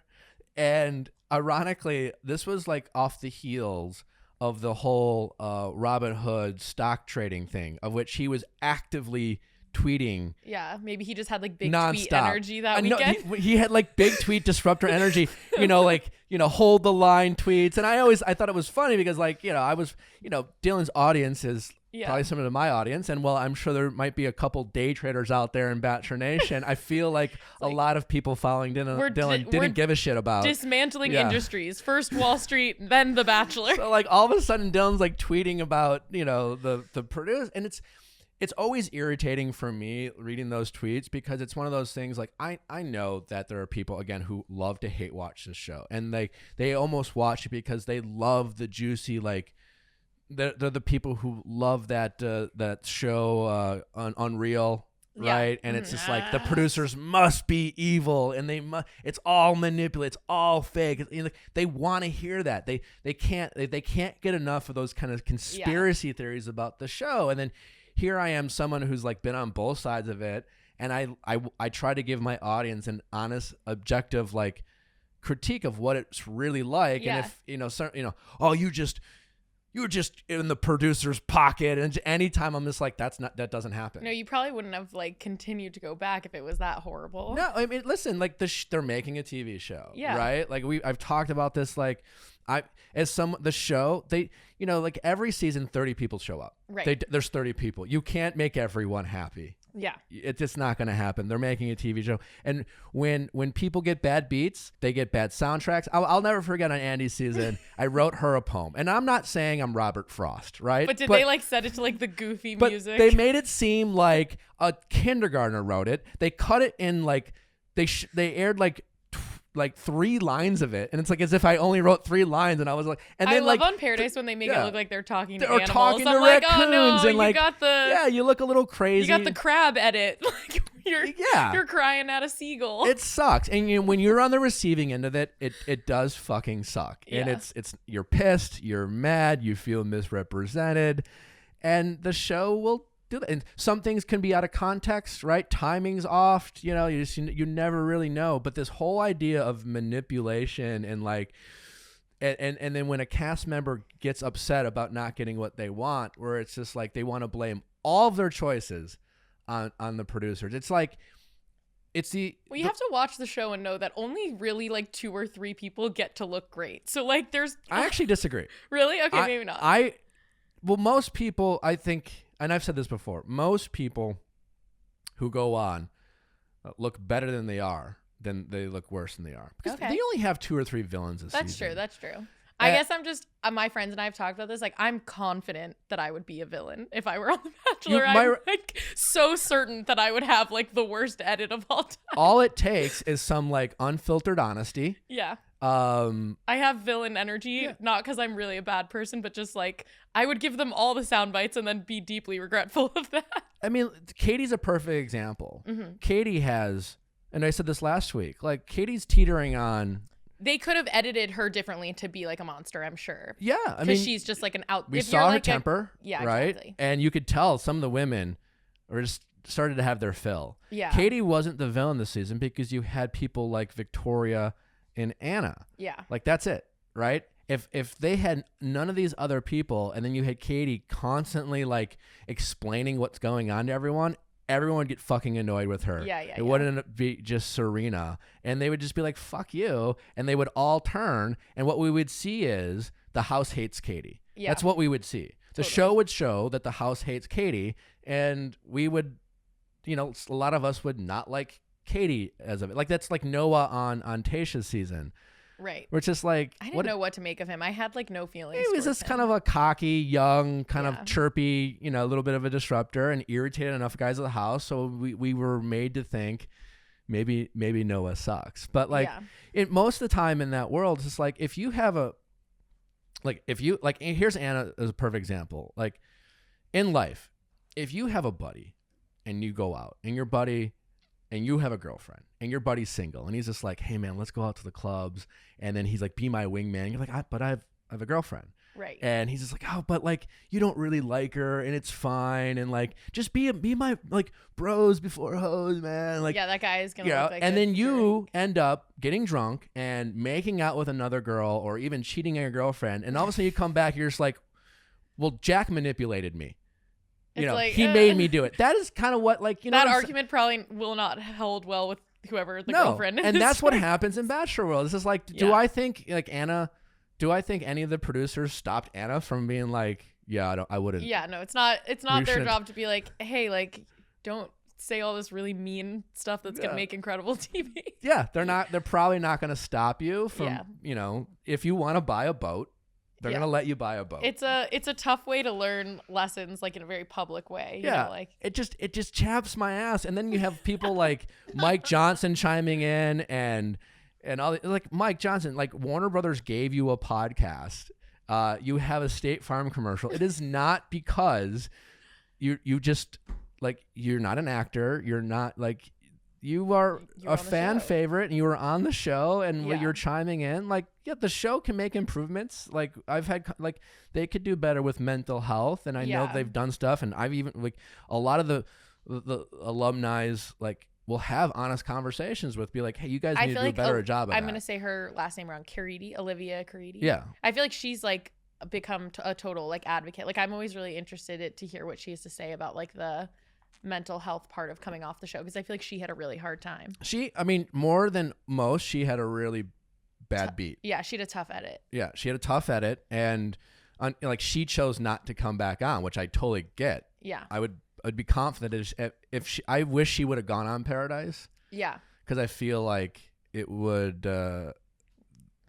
And ironically, this was like off the heels of the whole Robinhood stock trading thing, of which he was actively tweeting. Yeah, maybe he just had like big nonstop. tweet energy that weekend. He had like big tweet disruptor energy, hold the line tweets. And I thought it was funny because Dylan's audience is probably similar to my audience. And while I'm sure there might be a couple day traders out there in Bachelor Nation, I feel like a lot of people following Dylan didn't give a shit about dismantling industries. First Wall Street, then The Bachelor. So like all of a sudden Dylan's like tweeting about, the produce, and it's always irritating for me reading those tweets because it's one of those things like I know that there are people, again, who love to hate watch this show, and they almost watch it because they love the juicy, like they're the people who love that show on Unreal, right? And it's just like the producers must be evil and it's all manipulated, it's all fake. They want to hear that. They can't get enough of those kind of conspiracy theories about the show. And then here I am, someone who's like been on both sides of it, and I try to give my audience an honest, objective like critique of what it's really like. Yeah. And if you're just in the producer's pocket, and anytime I'm just like that doesn't happen. No, you probably wouldn't have like continued to go back if it was that horrible. No, I mean, listen, like they're making a TV show, right? Like I've talked about this, like the show, they, like every season 30 people show up. Right. There's 30 people. You can't make everyone happy. Yeah. It's just not going to happen. They're making a TV show. And when people get bad beats, they get bad soundtracks. I'll never forget on Andy's season, I wrote her a poem. And I'm not saying I'm Robert Frost, right? But they like set it to like the goofy music? They made it seem like a kindergartner wrote it. They cut it in like, they aired like 3 lines of it, and it's like as if I only wrote 3 lines, and I was like, and then I love on Paradise when they make it look like they're talking to animals. Talking to I'm raccoons, like, oh no, and like, you got the you look a little crazy. You got the crab edit. Like you're crying at a seagull. It sucks, and when you're on the receiving end of it, it does fucking suck, and it's you're pissed, you're mad, you feel misrepresented, and the show will do that. And some things can be out of context, right? Timing's off, you never really know. But this whole idea of manipulation and like, and then when a cast member gets upset about not getting what they want, where it's just like they want to blame all of their choices on the producers. It's like, you have to watch the show and know that only really like 2 or 3 people get to look great. So like I actually disagree. Really? Okay, maybe not. Well, most people, I think, and I've said this before, most people who go on look better than they are, than they look worse than they are. Because they only have 2 or 3 villains this season. That's true. I guess I'm just, my friends and I have talked about this. Like, I'm confident that I would be a villain if I were on The Bachelor. I'm like so certain that I would have like the worst edit of all time. All it takes is some like unfiltered honesty. Yeah. I have villain energy, not because I'm really a bad person, but just like I would give them all the sound bites and then be deeply regretful of that. I mean, Katie's a perfect example. Katie has, and I said this last week, like Katie's teetering on. They could have edited her differently to be like a monster, I'm sure. Yeah, I mean, she's just like an out. We saw her temper, right? Exactly. And you could tell some of the women were just started to have their fill. Yeah. Katie wasn't the villain this season because you had people like Victoria and Anna. Yeah. Like that's it, right? If they had none of these other people and then you had Katie constantly like explaining what's going on to everyone would get fucking annoyed with her. It wouldn't be just Serena. And they would just be like, fuck you. And they would all turn. And what we would see is the house hates Katie. Yeah. That's what we would see. The show would show that the house hates Katie. And we would, a lot of us would not like Katie as of it. Like that's like Noah on Tayshia's season. Right. We're just like, I didn't know what to make of him. I had like no feelings. He was towards just him. kind of a cocky, young, kind Yeah. of chirpy, a little bit of a disruptor, and irritated enough guys at the house. So we were made to think maybe Noah sucks. But like most of the time in that world, it's just like if you have here's Anna as a perfect example. Like in life, if you have a buddy and you go out and your buddy and you have a girlfriend and your buddy's single and he's just like, hey man, let's go out to the clubs. And then he's like, be my wingman. You're like, but I have a girlfriend. Right. And he's just like, oh, but like, you don't really like her and it's fine. And like, just be my like bros before hoes, man. Like, yeah, that guy is going to look like and then you jerk. end up getting drunk and making out with another girl or even cheating on your girlfriend. And all of a sudden you come back, you're just like, well, Jack manipulated me. He made me do it. That is kind of what, like, that argument probably will not hold well with whoever the girlfriend is. And that's what happens in Bachelor World. This is like, do I think like Anna? Do I think any of the producers stopped Anna from being like, I wouldn't. Yeah, no, it's not their job to be like, hey, like, don't say all this really mean stuff that's gonna make incredible TV. Yeah, they're probably not gonna stop you from, if you want to buy a boat. They're gonna let you buy a boat. It's a tough way to learn lessons, like in a very public way. You know, like it just chaps my ass. And then you have people like Mike Johnson chiming in and all like Mike Johnson, like Warner Brothers gave you a podcast. You have a State Farm commercial. It is not because you just like you're not an actor. You're not like. You are a fan favorite and you were on the show and you're chiming in like, the show can make improvements. Like I've had like they could do better with mental health. And I know they've done stuff. And I've even like a lot of the alumni's like will have honest conversations with be like, hey, you guys need to do a better job. I'm going to say her last name wrong. Olivia Caridi. Yeah. I feel like she's like become a total like advocate. Like I'm always really interested to hear what she has to say about like the mental health part of coming off the show because I feel like she had a really hard time. More than most, she had a really bad beat. Yeah, she had a tough edit. Yeah, she had a tough edit, and like she chose not to come back on, which I totally get. Yeah, I'd be confident if I wish she would have gone on Paradise. Yeah, because I feel like it would.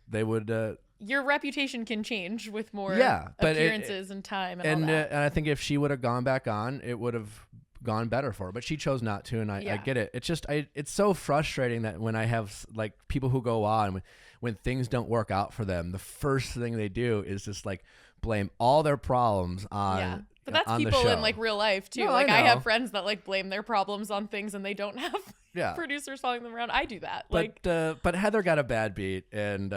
They would. Your reputation can change with more but appearances and time and all that. And I think if she would have gone back on, it would have gone better for her, but she chose not to, and I get it. It's just it's so frustrating that when I have like people who go on when things don't work out for them, the first thing they do is just like blame all their problems on but that's on people the show. In like real life too. No, like I have friends that like blame their problems on things and they don't have producers following them around. I do that. But Heather got a bad beat, and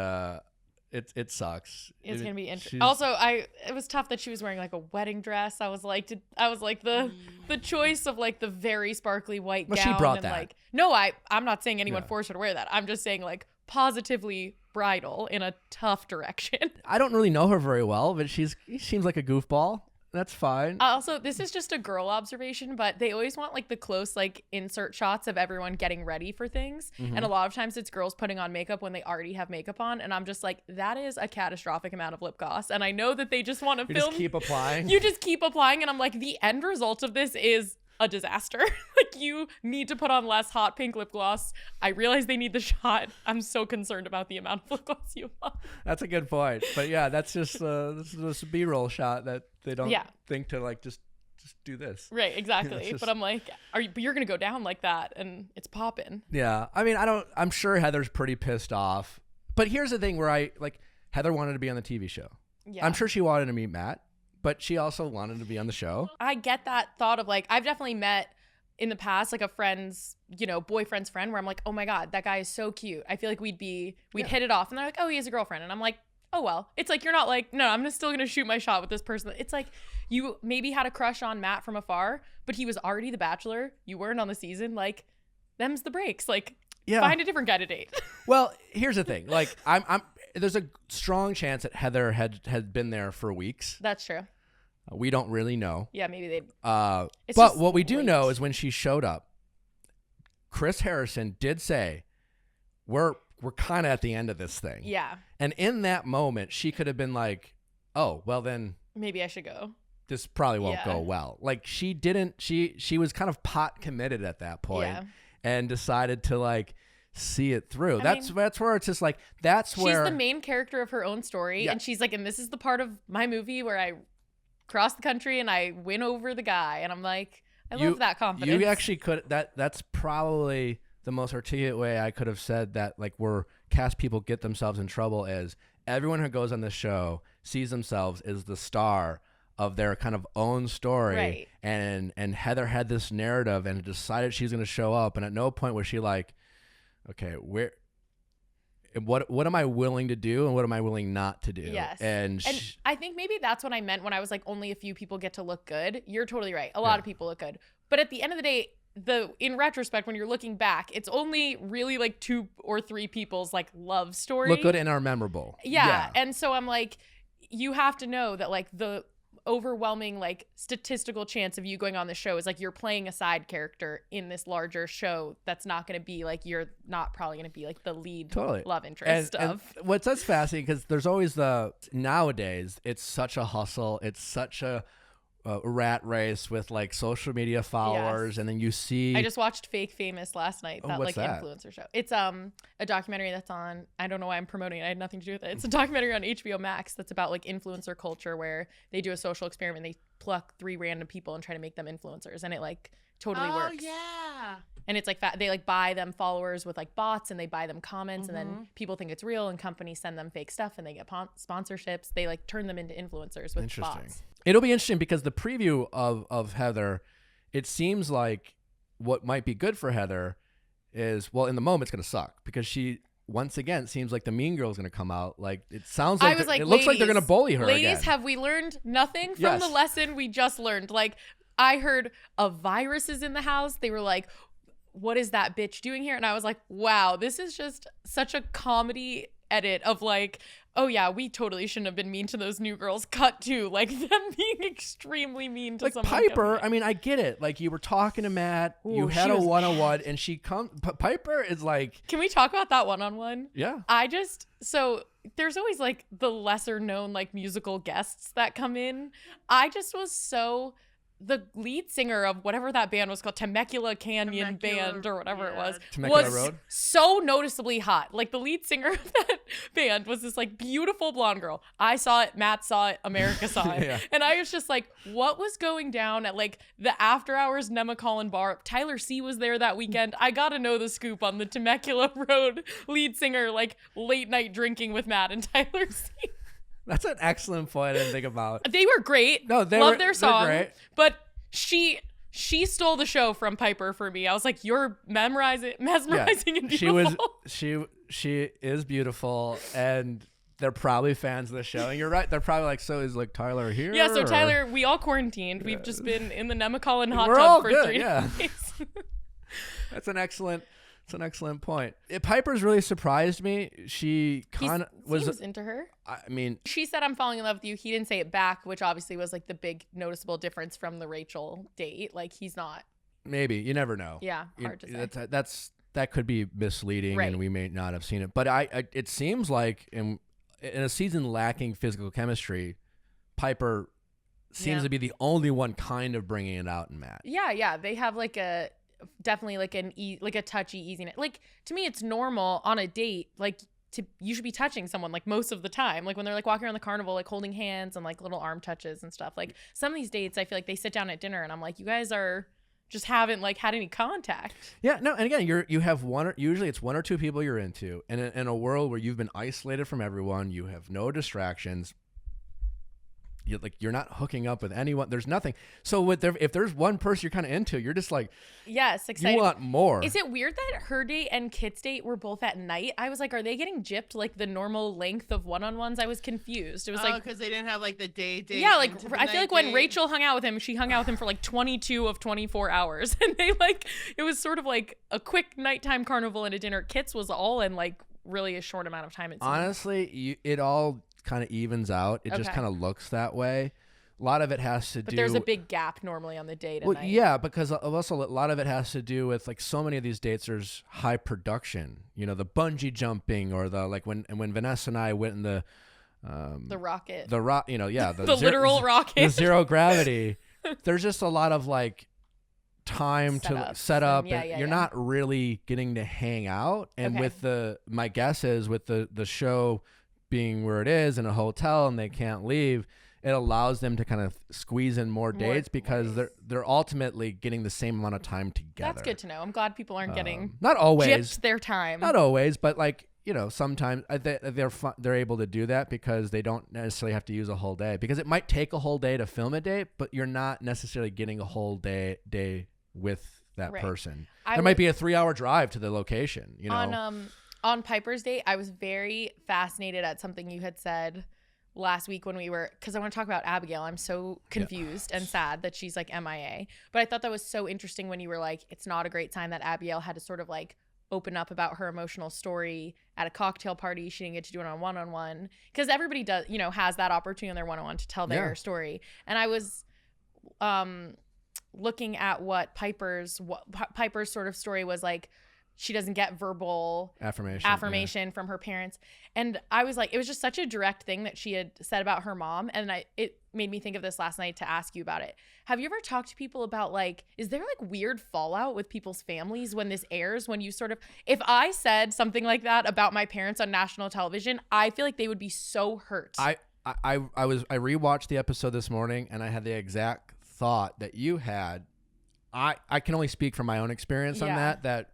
it sucks. It's gonna be interesting. Also, it was tough that she was wearing like a wedding dress. I was like the choice of like the very sparkly white gown. She brought and that. Like no, I'm not saying anyone forced her to wear that. I'm just saying like positively bridal in a tough direction. I don't really know her very well, but she seems like a goofball. That's fine. Also, this is just a girl observation, but they always want like the close like insert shots of everyone getting ready for things. Mm-hmm. And a lot of times it's girls putting on makeup when they already have makeup on. And I'm just like, that is a catastrophic amount of lip gloss. And I know that they just want to film. Just keep applying. You just keep applying. And I'm like, the end result of this is a disaster. Like you need to put on less hot pink lip gloss. I realize they need the shot. I'm so concerned about the amount of lip gloss you have. That's a good point. But yeah, that's just this is a B-roll shot that they don't think to like just do this. Right, exactly. But I'm like, you're gonna go down like that and it's popping. Yeah. I mean, I'm sure Heather's pretty pissed off. But here's the thing where Heather wanted to be on the TV show. Yeah. I'm sure she wanted to meet Matt, but she also wanted to be on the show. I get that thought of like, I've definitely met in the past, like a friend's, boyfriend's friend where I'm like, oh my God, that guy is so cute. I feel like we'd hit it off. And they're like, oh, he has a girlfriend. And I'm like, oh, well. It's like, you're not like, no, I'm still going to shoot my shot with this person. It's like you maybe had a crush on Matt from afar, but he was already the Bachelor. You weren't on the season. Like, them's the breaks. Like, find a different guy to date. Well, here's the thing. Like, there's a strong chance that Heather had been there for weeks. That's true. We don't really know. Yeah, maybe they. But what we do know is when she showed up, Chris Harrison did say, "We're kind of at the end of this thing." Yeah. And in that moment, she could have been like, "Oh, well then, maybe I should go. This probably won't go well." Like she didn't. She was kind of pot committed at that point. Yeah. and decided to like see it through. I That's mean, where it's just like that's where she's the main character of her own story, and she's like, and this is the part of my movie where I cross the country and I win over the guy, and I'm like, I love that confidence. You actually could that's probably the most articulate way I could have said that, like, where cast people get themselves in trouble is everyone who goes on this show sees themselves as the star of their kind of own story. Right. And Heather had this narrative and decided she's going to show up. And at no point was she like, okay, what am I willing to do and what am I willing not to do? Yes. And I think maybe that's what I meant when I was like, only a few people get to look good. You're totally right. A lot of people look good. But at the end of the day, in retrospect, when you're looking back, it's only really like 2 or 3 people's like love story. Look good and are memorable. Yeah. And so I'm like, you have to know that like the overwhelming like statistical chance of you going on the show is like you're playing a side character in this larger show that's not going to be like, you're not probably going to be like the lead love interest of. And what's that's fascinating because there's always nowadays it's such a hustle, it's such a rat race with like social media followers, and then you see. I just watched Fake Famous last night. That what's that? Influencer show. It's a documentary that's on. I don't know why I'm promoting it. I had nothing to do with it. It's a documentary on HBO Max that's about like influencer culture, where they do a social experiment. They pluck 3 random people and try to make them influencers, and it like totally works. Oh yeah. And it's like they like buy them followers with like bots, and they buy them comments, and then people think it's real, and companies send them fake stuff, and they get sponsorships. They like turn them into influencers with bots. It'll be interesting because the preview of Heather, it seems like what might be good for Heather is, well, in the moment it's going to suck because she once again seems like the mean girl is going to come out. Like it sounds like, it looks like they're going to bully her Ladies, again. have we learned nothing from the lesson we just learned? Like I heard a virus is in the house. They were like, what is that bitch doing here? And I was like, wow, this is just such a comedy edit of like, oh yeah, we totally shouldn't have been mean to those new girls. Cut to like them being extremely mean to like someone. Piper, I mean, I get it. Like you were talking to Matt, you had a one-on-one, and she comes. Piper is like, can we talk about that one-on-one? Yeah. So there's always like the lesser known like musical guests that come in. I just was the lead singer of whatever that band was called, Temecula Canyon Band or whatever it was, Temecula Road? So noticeably hot. Like the lead singer of that band was this like beautiful blonde girl. I saw it, Matt saw it, America saw it. Yeah. And I was just like, what was going down at like the after hours Nemacolin bar? Tyler C was there that weekend. I gotta know the scoop on the Temecula Road lead singer, like late night drinking with Matt and Tyler C. That's an excellent point I didn't think about. They were great. No, Love their song. Great. But she stole the show from Piper for me. I was like, you're mesmerizing and beautiful. She is beautiful, and they're probably fans of the show. And you're right. They're probably like, so is like Tyler here? Yeah, so Tyler, we all quarantined. We've just been in the Nemacolin hot We're tub all for good, 3 yeah. days. That's an excellent point. Piper's really surprised me. She kind of was into her. I mean, she said, I'm falling in love with you. He didn't say it back, which obviously was like the big noticeable difference from the Rachel date. Like he's not. Maybe. You never know. Yeah, hard to say. That could be misleading, right. And we may not have seen it. But it seems like in a season lacking physical chemistry, Piper seems to be the only one kind of bringing it out in Matt. Yeah. They have like definitely like a touchy easiness. Like to me, it's normal on a date. Like you should be touching someone like most of the time. Like when they're like walking around the carnival, like holding hands and like little arm touches and stuff. Like some of these dates, I feel like they sit down at dinner and I'm like, you guys are just haven't like had any contact. Yeah, no, and again, you have usually it's 1 or 2 people you're into, and in a world where you've been isolated from everyone, you have no distractions. You're not hooking up with anyone. There's nothing. So if there's one person you're kind of into, you're just like, yes, excited. You want more. Is it weird that her date and Kit's date were both at night? I was like, are they getting gypped like the normal length of one-on-ones? I was confused. It was like because they didn't have like the day. Yeah, like I feel like when Rachel hung out with him, she hung out with him for like 22 of 24 hours, and it was sort of like a quick nighttime carnival and a dinner. Kit's was all in like really a short amount of time. Honestly, it all kind of evens out. It just kind of looks that way. A lot of it has to do. But there's a big gap normally on the date. Well, yeah, because also a lot of it has to do with like so many of these dates. There's high production. You know, the bungee jumping or the like when Vanessa and I went in the rocket. The literal rocket. The zero gravity. There's just a lot of like time to Setups set up. and- You're not really getting to hang out. And Okay. with my guess is with the show being where it is in a hotel and they can't leave, it allows them to kind of squeeze in more dates because they're ultimately getting the same amount of time together. That's good to know. I'm glad people aren't getting not always gypped their time. Not always, but like, sometimes they're able to do that because they don't necessarily have to use a whole day, because it might take a whole day to film a date, but you're not necessarily getting a whole day with that person. There might be a 3-hour drive to the location, On Piper's date, I was very fascinated at something you had said last week when because I want to talk about Abigail. I'm so confused and sad that she's like MIA. But I thought that was so interesting when you were like, it's not a great sign that Abigail had to sort of like open up about her emotional story at a cocktail party. She didn't get to do it on one-on-one, because everybody does, has that opportunity on their one-on-one to tell their story. And I was looking at what Piper's sort of story was like. She doesn't get verbal affirmation from her parents. And I was like, it was just such a direct thing that she had said about her mom. And it made me think of this last night to ask you about it. Have you ever talked to people about like, is there like weird fallout with people's families when this airs? When you sort of, if I said something like that about my parents on national television, I feel like they would be so hurt. I rewatched the episode this morning and I had the exact thought that you had. I can only speak from my own experience on that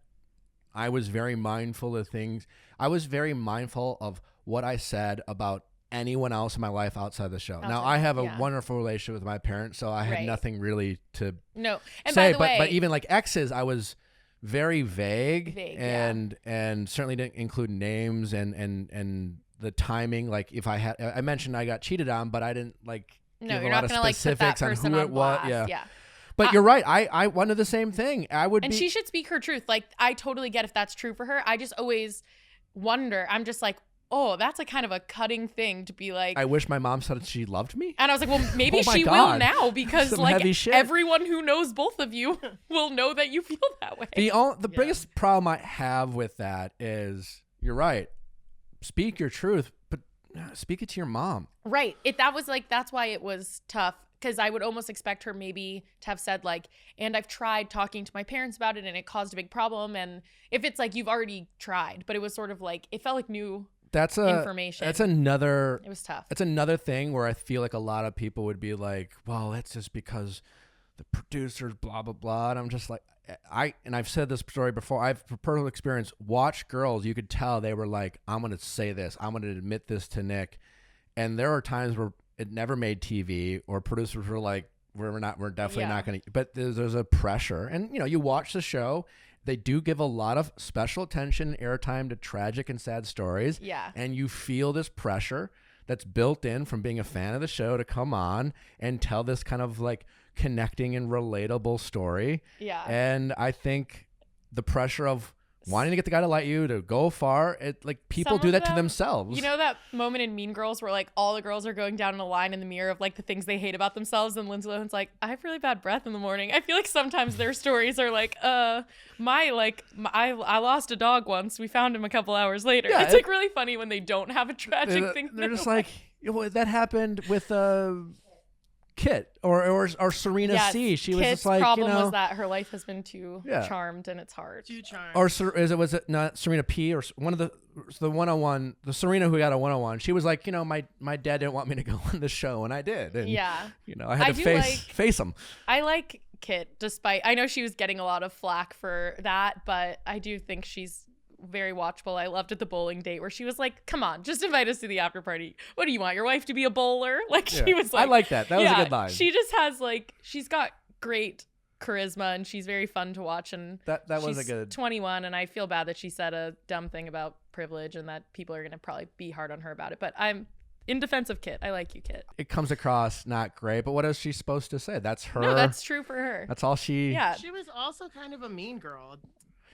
I was very mindful of things. I was very mindful of what I said about anyone else in my life outside the show. Now, I have a wonderful relationship with my parents, so I had nothing really to and say. By the way, but even like exes, I was very vague and certainly didn't include names and the timing. Like if I mentioned I got cheated on, but I didn't like give a lot of specifics on who it was. Yeah. But you're right. I wanted the same thing. She should speak her truth. Like, I totally get if that's true for her. I just always wonder. I'm just like, oh, that's a kind of a cutting thing to be like. I wish my mom said she loved me. And I was like, well, maybe she will now, because like everyone who knows both of you will know that you feel that way. The biggest problem I have with that is, you're right. Speak your truth, but speak it to your mom. Right. That's why it was tough. Because I would almost expect her maybe to have said like, and I've tried talking to my parents about it and it caused a big problem. And if it's like you've already tried, but it was sort of like, it felt like new information. That's another. It was tough. That's another thing where I feel like a lot of people would be like, well, that's just because the producers, blah, blah, blah. And I'm just like, I've said this story before. I've, for personal experience, watched girls. You could tell they were like, I'm going to say this. I'm going to admit this to Nick. And there are times where it never made TV, or producers were like, we're definitely not going to, but there's a pressure. And, you watch the show, they do give a lot of special attention and airtime to tragic and sad stories. Yeah. And you feel this pressure that's built in from being a fan of the show to come on and tell this kind of like connecting and relatable story. Yeah. And I think the pressure of wanting to get the guy to like you, to go far, people do that to themselves. You know that moment in Mean Girls where like all the girls are going down in a line in the mirror of like the things they hate about themselves, and Lindsay Lohan's like, I have really bad breath in the morning. I feel like sometimes their stories are like, I lost a dog once. We found him a couple hours later. Yeah, it's like really funny when they don't have a tragic thing. They're just like, that happened with Kit or Serena C. She was Kit's just like, problem was that her life has been too charmed and it's hard. Too charmed. Or was it not Serena P, or one of the one-on-one, the Serena who got a one-on-one? She was like, my dad didn't want me to go on the show, and I did. And, I had to face him. I like Kit, despite I know she was getting a lot of flack for that, but I do think she's very watchable. I loved at the bowling date where she was like, come on, just invite us to the after party. What do you want, your wife to be a bowler? Like she was like, I like that was a good line. She just has she's got great charisma and she's very fun to watch, and that was a good 21, and I feel bad that she said a dumb thing about privilege and that people are going to probably be hard on her about it, but I'm in defense of Kit. I like you, Kit. It comes across not great, but what is she supposed to say? That's her. No, that's true for her. That's all she She was also kind of a mean girl.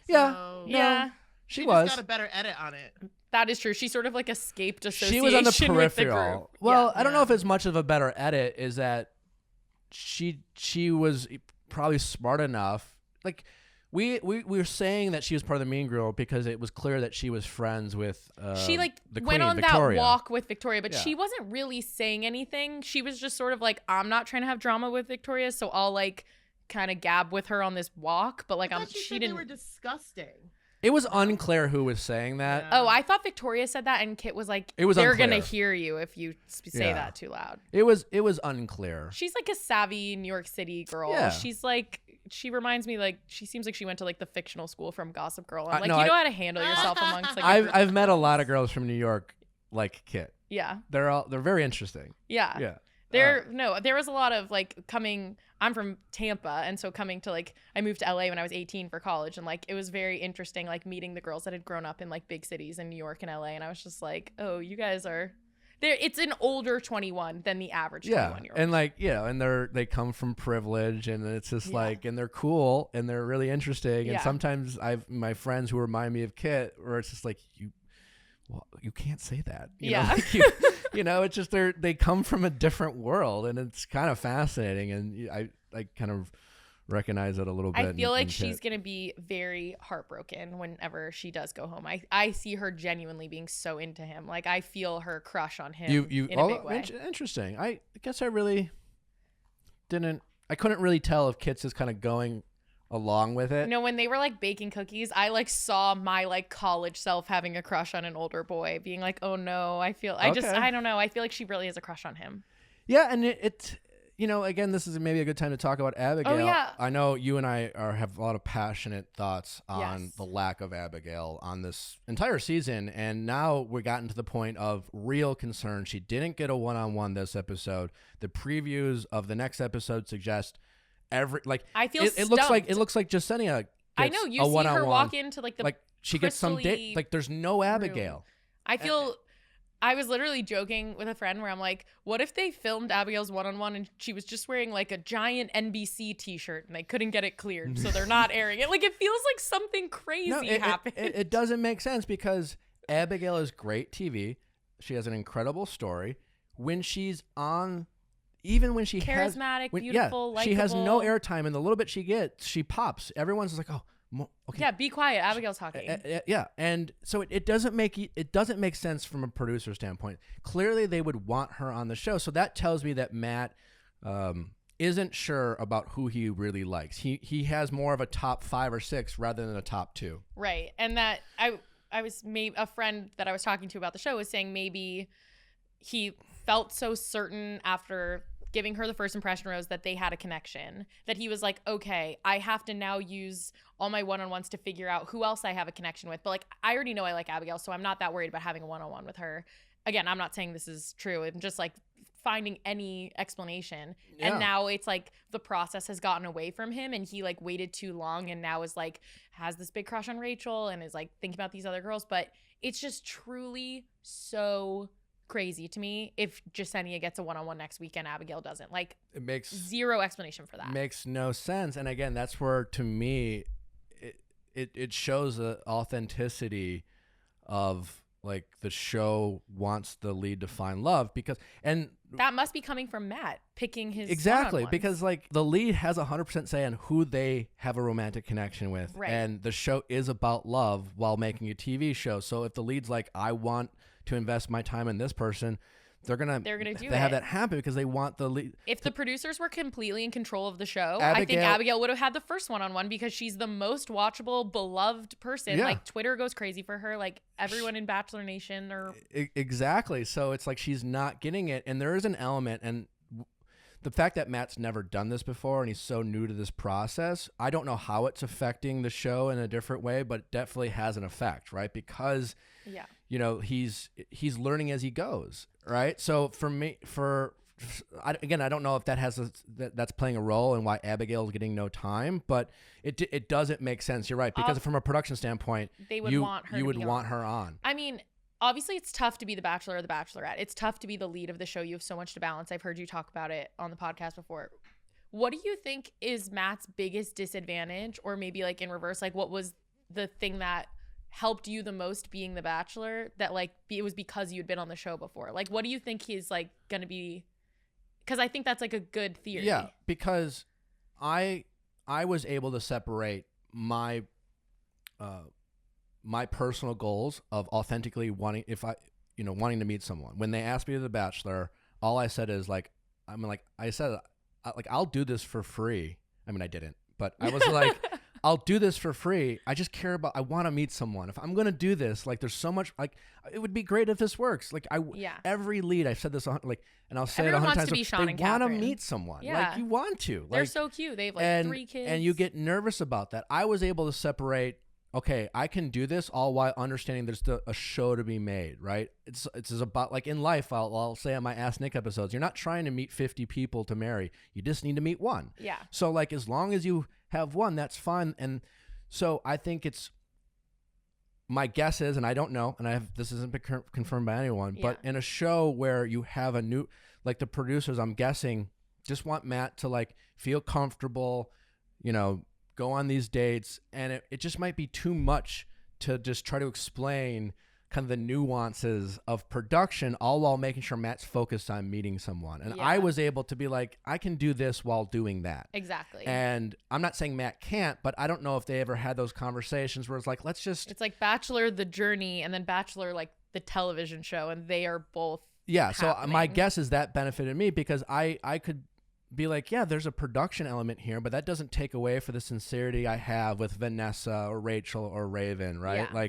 Yeah. She was. Just got a better edit on it. That is true. She sort of like escaped association. She was on the peripheral. With the well, I don't know if it's much of a better edit. Is that she was probably smart enough. Like we were saying that she was part of the mean girl because it was clear that she was friends with she the Queen, went on Victoria. that walk with Victoria, but she wasn't really saying anything. She was just sort of like, I'm not trying to have drama with Victoria, so I'll like kind of gab with her on this walk, but like I thought she she said didn't. they were disgusting. It was unclear who was saying that. Yeah. Oh, I thought Victoria said that, and Kit was like, It was they're unclear. gonna hear you if you say Yeah. that too loud. It was unclear. She's like a savvy New York City girl. Yeah. She's like, she reminds me like, she seems like she went to like the fictional school from Gossip Girl. I'm like, no, you know how to handle yourself amongst like. I've met a lot of girls from New York like Kit. Yeah. They're very interesting. Yeah. Yeah. There was a lot of like I'm from Tampa, and so coming to like, I moved to LA when I was 18 for college, and like it was very interesting like meeting the girls that had grown up in like big cities in New York and LA, and I was just like, oh, you guys are there. It's an older 21 than the average 21-year-old. And like, and they come from privilege, and it's just like, and they're cool and they're really interesting. And sometimes my friends who remind me of Kit, where it's just like, you can't say that. You know, like it's just they come from a different world, and it's kind of fascinating. And I kind of recognize it a little bit. I feel like she's going to be very heartbroken whenever she does go home. I see her genuinely being so into him. Like I feel her crush on him in a big way. Interesting. I guess I really I couldn't really tell if Kit's is kind of going along with it. No, when they were like baking cookies, I like saw my like college self having a crush on an older boy, being like, oh no, I don't know. I feel like she really has a crush on him. Yeah, and it's again, this is maybe a good time to talk about Abigail. Oh, yeah. I know you and I have a lot of passionate thoughts on the lack of Abigail on this entire season, and now we're gotten to the point of real concern. She didn't get a one-on-one this episode. The previews of the next episode suggest I feel it looks like Jessenia gets I know you a see one-on-one. her walk into like the like she gets some date. Like there's no Abigail. I feel I was literally joking with a friend where I'm like, what if they filmed Abigail's one-on-one and she was just wearing like a giant NBC t-shirt and they couldn't get it cleared, so they're not airing it? Like it feels like something crazy happened. It doesn't make sense because Abigail is great TV. She has an incredible story. When she's on, even when she charismatic, beautiful, likable. She has no airtime, and the little bit she gets, she pops. Everyone's just like, oh, okay. Yeah, be quiet. Abigail's talking. Yeah, and so it doesn't make sense from a producer standpoint. Clearly, they would want her on the show, so that tells me that Matt isn't sure about who he really likes. He has more of a top 5 or 6 rather than a top 2. Right, and that I was a friend that I was talking to about the show was saying maybe he felt so certain after giving her the first impression rose that they had a connection, that he was like, okay, I have to now use all my one-on-ones to figure out who else I have a connection with. But like, I already know I like Abigail, so I'm not that worried about having a one-on-one with her. Again, I'm not saying this is true. I'm just like finding any explanation. Yeah. And now it's like the process has gotten away from him, and he like waited too long, and now is like has this big crush on Rachel and is like thinking about these other girls. But it's just truly so crazy to me if Jessenia gets a one-on-one next week and Abigail doesn't. Like, it makes zero explanation for that. Makes no sense. And again, that's where, to me, it shows the authenticity of like the show wants the lead to find love, because that must be coming from Matt picking his exactly, because like the lead has 100% say on who they have a romantic connection with, right. And the show is about love while making a TV show. So if the lead's like, I want to invest my time in this person, they're gonna have that happen because they want the lead. If the producers were completely in control of the show, I think Abigail would have had the first one-on-one, because she's the most watchable, beloved person. Yeah. Like Twitter goes crazy for her. Like everyone in Bachelor Nation or exactly. So it's like she's not getting it, and there is an element, and the fact that Matt's never done this before and he's so new to this process, I don't know how it's affecting the show in a different way, but it definitely has an effect, right? Because you know, he's learning as he goes, right? So for me, I don't know if that has that's playing a role in why Abigail's getting no time, but it doesn't make sense. You're right, because from a production standpoint, you would want her on. I mean, obviously it's tough to be the Bachelor or the Bachelorette. It's tough to be the lead of the show. You have so much to balance. I've heard you talk about it on the podcast before. What do you think is Matt's biggest disadvantage, or maybe like in reverse, like what was the thing that helped you the most being the Bachelor, that like it was because you'd been on the show before? Like, what do you think he's like gonna be? Because I think that's like a good theory. Yeah, because I was able to separate my my personal goals of authentically wanting to meet someone. When they asked me to the Bachelor, all I said is like, I'll do this for free I mean, I didn't, but I was like, I'll do this for free. I just care about, I want to meet someone. If I'm going to do this, like there's so much, like it would be great if this works. Like every lead, I've said this, like, and I'll say Everyone it 100 wants times. to be Sean and they want to Catherine. meet someone. Yeah. Like you want to. They're like, so cute. They have like 3 kids. And you get nervous about that. I was able to separate, okay, I can do this all while understanding there's a show to be made, right? It's about, like in life, I'll say on my Ask Nick episodes, you're not trying to meet 50 people to marry. You just need to meet one. Yeah. So like as long as you have one, that's fine. And so I think my guess is, and I don't know, and this hasn't been confirmed by anyone, but in a show where you have a new, like the producers, I'm guessing, just want Matt to like feel comfortable, go on these dates, and it just might be too much to just try to explain kind of the nuances of production, all while making sure Matt's focused on meeting someone. And I was able to be like, I can do this while doing that. Exactly. And I'm not saying Matt can't, but I don't know if they ever had those conversations where it's like, it's like Bachelor the journey and then Bachelor like the television show, and they are both So my guess is that benefited me because I could be like, yeah, there's a production element here, but that doesn't take away for the sincerity I have with Vanessa or Rachel or Raven, right? Yeah.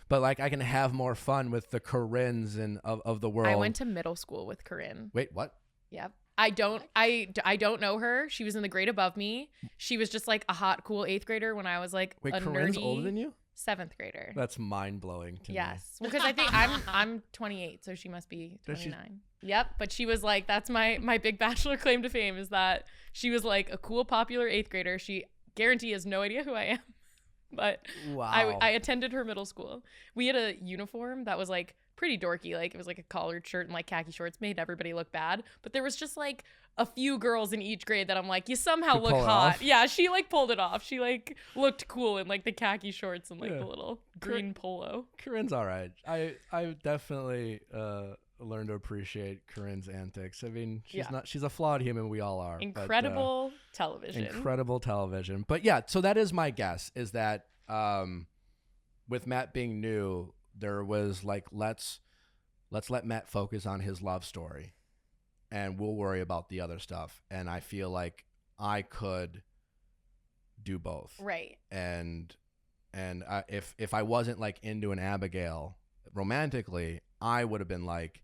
But like I can have more fun with the Corinnes and of the world. I went to middle school with Corinne. Wait, what? Yep. I don't know her. She was in the grade above me. She was just like a hot, cool 8th grader when I was like a Corinne's nerdy older than you? 7th grader. That's mind blowing to me. Yes. Well, because I think I'm 28, so she must be 29. Yep. But she was like, that's my big Bachelor claim to fame is that she was like a cool, popular 8th grader. She guarantee has no idea who I am. But wow. I attended her middle school. We had a uniform that was like pretty dorky. Like it was like a collared shirt and like khaki shorts, made everybody look bad. But there was just like a few girls in each grade that I'm like, you somehow look hot. Yeah, she like pulled it off. She like looked cool in like the khaki shorts and like the little green polo. Corinne's all right. I definitely learned to appreciate Corinne's antics. I mean, she's a flawed human. We all are. Incredible television. Incredible television. But yeah, so that is my guess is that with Matt being new, there was like, let's let Matt focus on his love story and we'll worry about the other stuff. And I feel like I could do both. Right. And if I wasn't like into an Abigail romantically, I would have been like,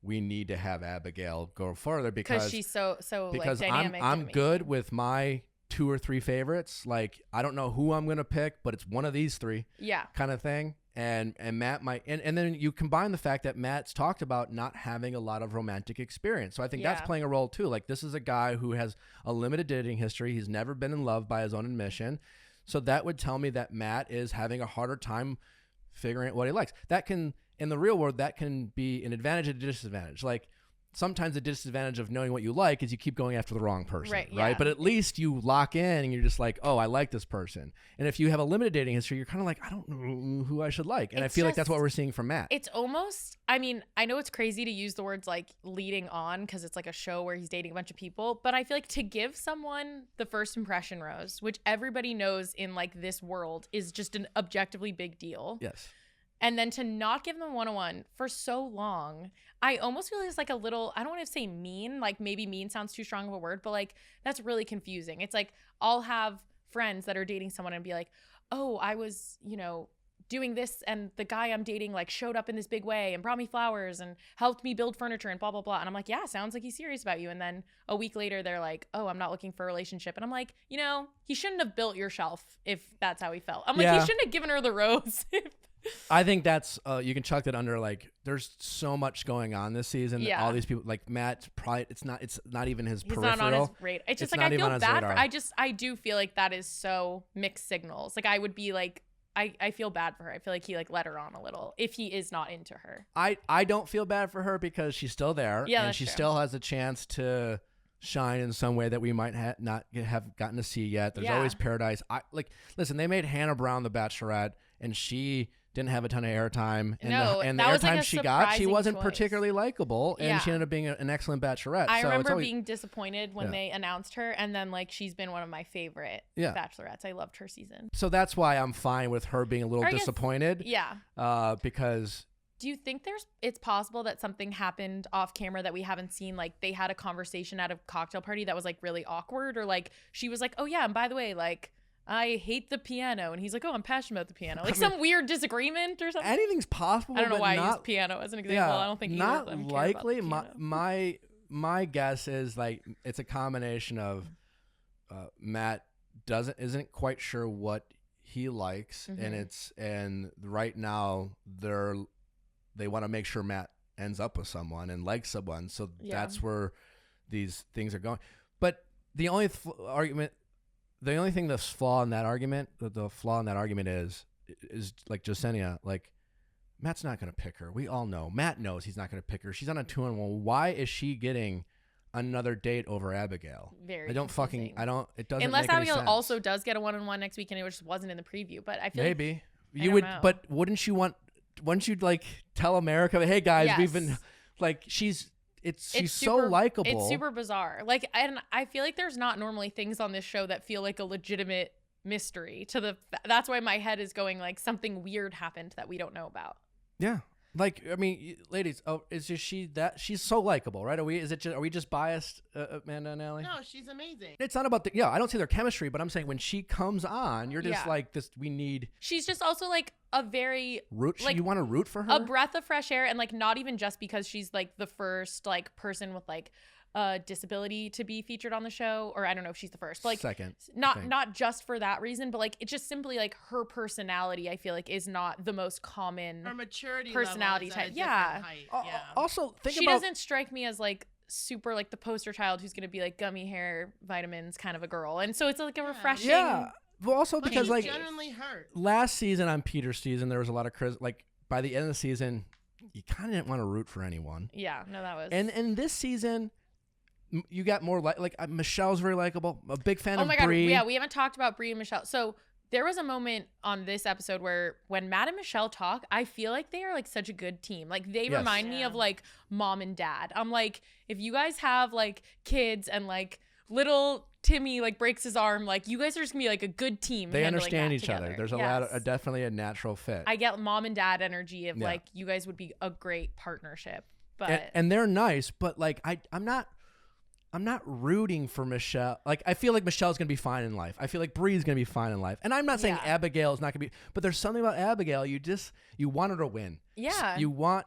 we need to have Abigail go further because she's so because like dynamic. I'm good with my 2 or 3 favorites. Like I don't know who I'm gonna pick, but it's one of these 3. Yeah. Kind of thing. And Matt might and then you combine the fact that Matt's talked about not having a lot of romantic experience. So I think that's playing a role too. Like this is a guy who has a limited dating history. He's never been in love by his own admission. So that would tell me that Matt is having a harder time figuring out what he likes. That can, in the real world, that can be an advantage and a disadvantage. Like sometimes the disadvantage of knowing what you like is you keep going after the wrong person, right? Yeah. But at least you lock in and you're just like, oh, I like this person. And if you have a limited dating history, you're kind of like, I don't know who I should like. And I feel like that's what we're seeing from Matt. It's almost, I mean, I know it's crazy to use the words like leading on because it's like a show where he's dating a bunch of people, but I feel like to give someone the first impression rose, which everybody knows in like this world is just an objectively big deal. Yes. And then to not give them 101 for so long, I almost feel like it's like a little, I don't want to say mean, like maybe mean sounds too strong of a word, but like that's really confusing. It's like I'll have friends that are dating someone and be like, oh, I was, doing this and the guy I'm dating like showed up in this big way and brought me flowers and helped me build furniture and blah, blah, blah. And I'm like, yeah, sounds like he's serious about you. And then a week later, they're like, oh, I'm not looking for a relationship. And I'm like, he shouldn't have built your shelf if that's how he felt. I'm like, he shouldn't have given her the rose. I think that's you can chuck that under like there's so much going on this season. Yeah. All these people like Matt probably it's not even his He's peripheral. not on his radar. It's just like I feel bad I do feel like that is so mixed signals. Like I would be like I feel bad for her. I feel like he like let her on a little if he is not into her. I don't feel bad for her because she's still there and she still has a chance to shine in some way that we might not have gotten to see yet. There's always Paradise. Listen, they made Hannah Brown the Bachelorette and she didn't have a ton of airtime. And the airtime she got, she wasn't particularly likable, and she ended up being an excellent Bachelorette. I remember being disappointed when they announced her, and then like she's been one of my favorite Bachelorettes. I loved her season. So that's why I'm fine with her being a little disappointed. Yeah. Because Do you think it's possible that something happened off camera that we haven't seen? Like they had a conversation at a cocktail party that was like really awkward, or like she was like, oh yeah, and by the way, like I hate the piano, and he's like, oh, I'm passionate about the piano. Like some weird disagreement or something. Anything's possible. I don't know why I use piano as an example. I don't think either of them care about the piano. My guess is like it's a combination of Matt isn't quite sure what he likes, and right now they want to make sure Matt ends up with someone and likes someone, so that's where these things are going. But the only thing that's flaw in that argument, the flaw in that argument is like Jessenia, like Matt's not going to pick her. We all know. Matt knows he's not going to pick her. She's on a 2-on-1. Why is she getting another date over Abigail? It doesn't Unless make any Abigail sense. Also does get a 1-on-1 next week, and it just wasn't in the preview. But I feel maybe like, you would, but wouldn't you like tell America, hey guys, we've been like, she's so likable. It's super bizarre. Like, and I feel like there's not normally things on this show that feel like a legitimate mystery that's why my head is going like something weird happened that we don't know about. Yeah. Like, I mean, ladies, she's so likable, right? Are we just biased, Amanda and Allie? No, she's amazing. It's not about I don't see their chemistry, but I'm saying when she comes on, you're just like this. She's just also like a very you want to root for her, a breath of fresh air, and like not even just because she's like the first like person with like a disability to be featured on the show, or I don't know if she's the first, but like second, not just for that reason, but like it's just simply like her personality I feel like is not the most common her maturity personality type. Also she doesn't strike me as like super like the poster child who's gonna be like gummy hair, vitamins kind of a girl, and so it's like a refreshing well, also because like genuinely hurt. Last season on Peter's season there was a lot of like by the end of the season you kind of didn't want to root for anyone. That was and this season you got more like Michelle's very likable. A big fan of Bri. Oh my god, we haven't talked about Bri and Michelle. So there was a moment on this episode where when Matt and Michelle talk, I feel like they are like such a good team. Like they remind me of like mom and dad. I'm like, if you guys have like kids and like little Timmy like breaks his arm, like you guys are just gonna be like a good team. They understand each other. There's a lot of definitely a natural fit. I get mom and dad energy of like you guys would be a great partnership. But and they're nice, but like I'm not rooting for Michelle. Like, I feel like Michelle's going to be fine in life. I feel like Bri's going to be fine in life. And I'm not saying Abigail is not going to be, but there's something about Abigail. You want her to win. Yeah. You want,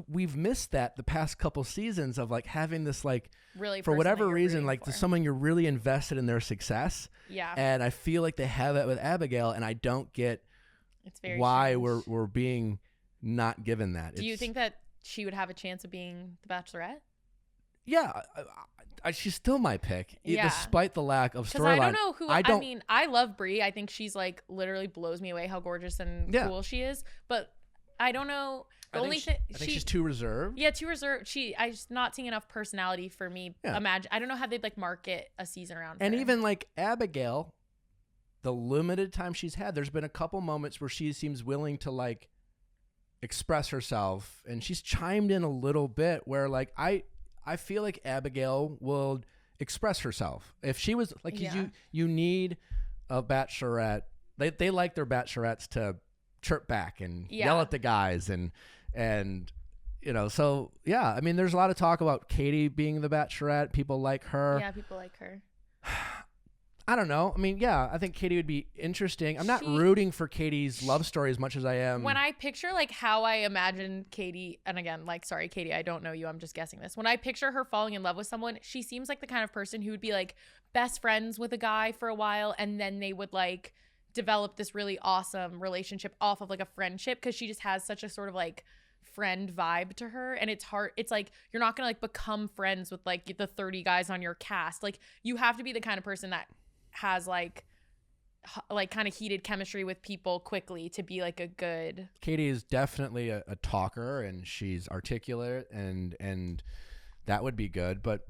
we've missed that the past couple seasons of like having this, like, really for whatever reason, like someone you're really invested in their success. Yeah. And I feel like they have that with Abigail, and I don't get why we're being not given that. Do you think that she would have a chance of being the Bachelorette? Yeah, she's still my pick, despite the lack of storyline. I don't know who. I mean, I love Bri. I think she's like literally blows me away how gorgeous and cool she is. But I don't know. I think she's too reserved. Yeah, too reserved. I'm just not seeing enough personality for me. Imagine. I don't know how they'd like market a season around. And her. Even like Abigail, the limited time she's had, there's been a couple moments where she seems willing to like express herself, and she's chimed in a little bit where like I feel like Abigail will express herself. If she was like, you need a bachelorette. They like their bachelorettes to chirp back and yell at the guys and so I mean, there's a lot of talk about Katie being the bachelorette. People like her. Yeah, people like her. I don't know. I mean, I think Katie would be interesting. I'm not rooting for Katie's love story as much as I am. When I picture like how I imagine Katie, and again, like, sorry, Katie, I don't know you. I'm just guessing this. When I picture her falling in love with someone, she seems like the kind of person who would be like best friends with a guy for a while, and then they would like develop this really awesome relationship off of like a friendship, because she just has such a sort of like friend vibe to her, and it's hard. It's like you're not gonna like become friends with like the 30 guys on your cast. Like you have to be the kind of person that has like kind of heated chemistry with people quickly to be like a good. Katie is definitely a talker, and she's articulate, and that would be good. But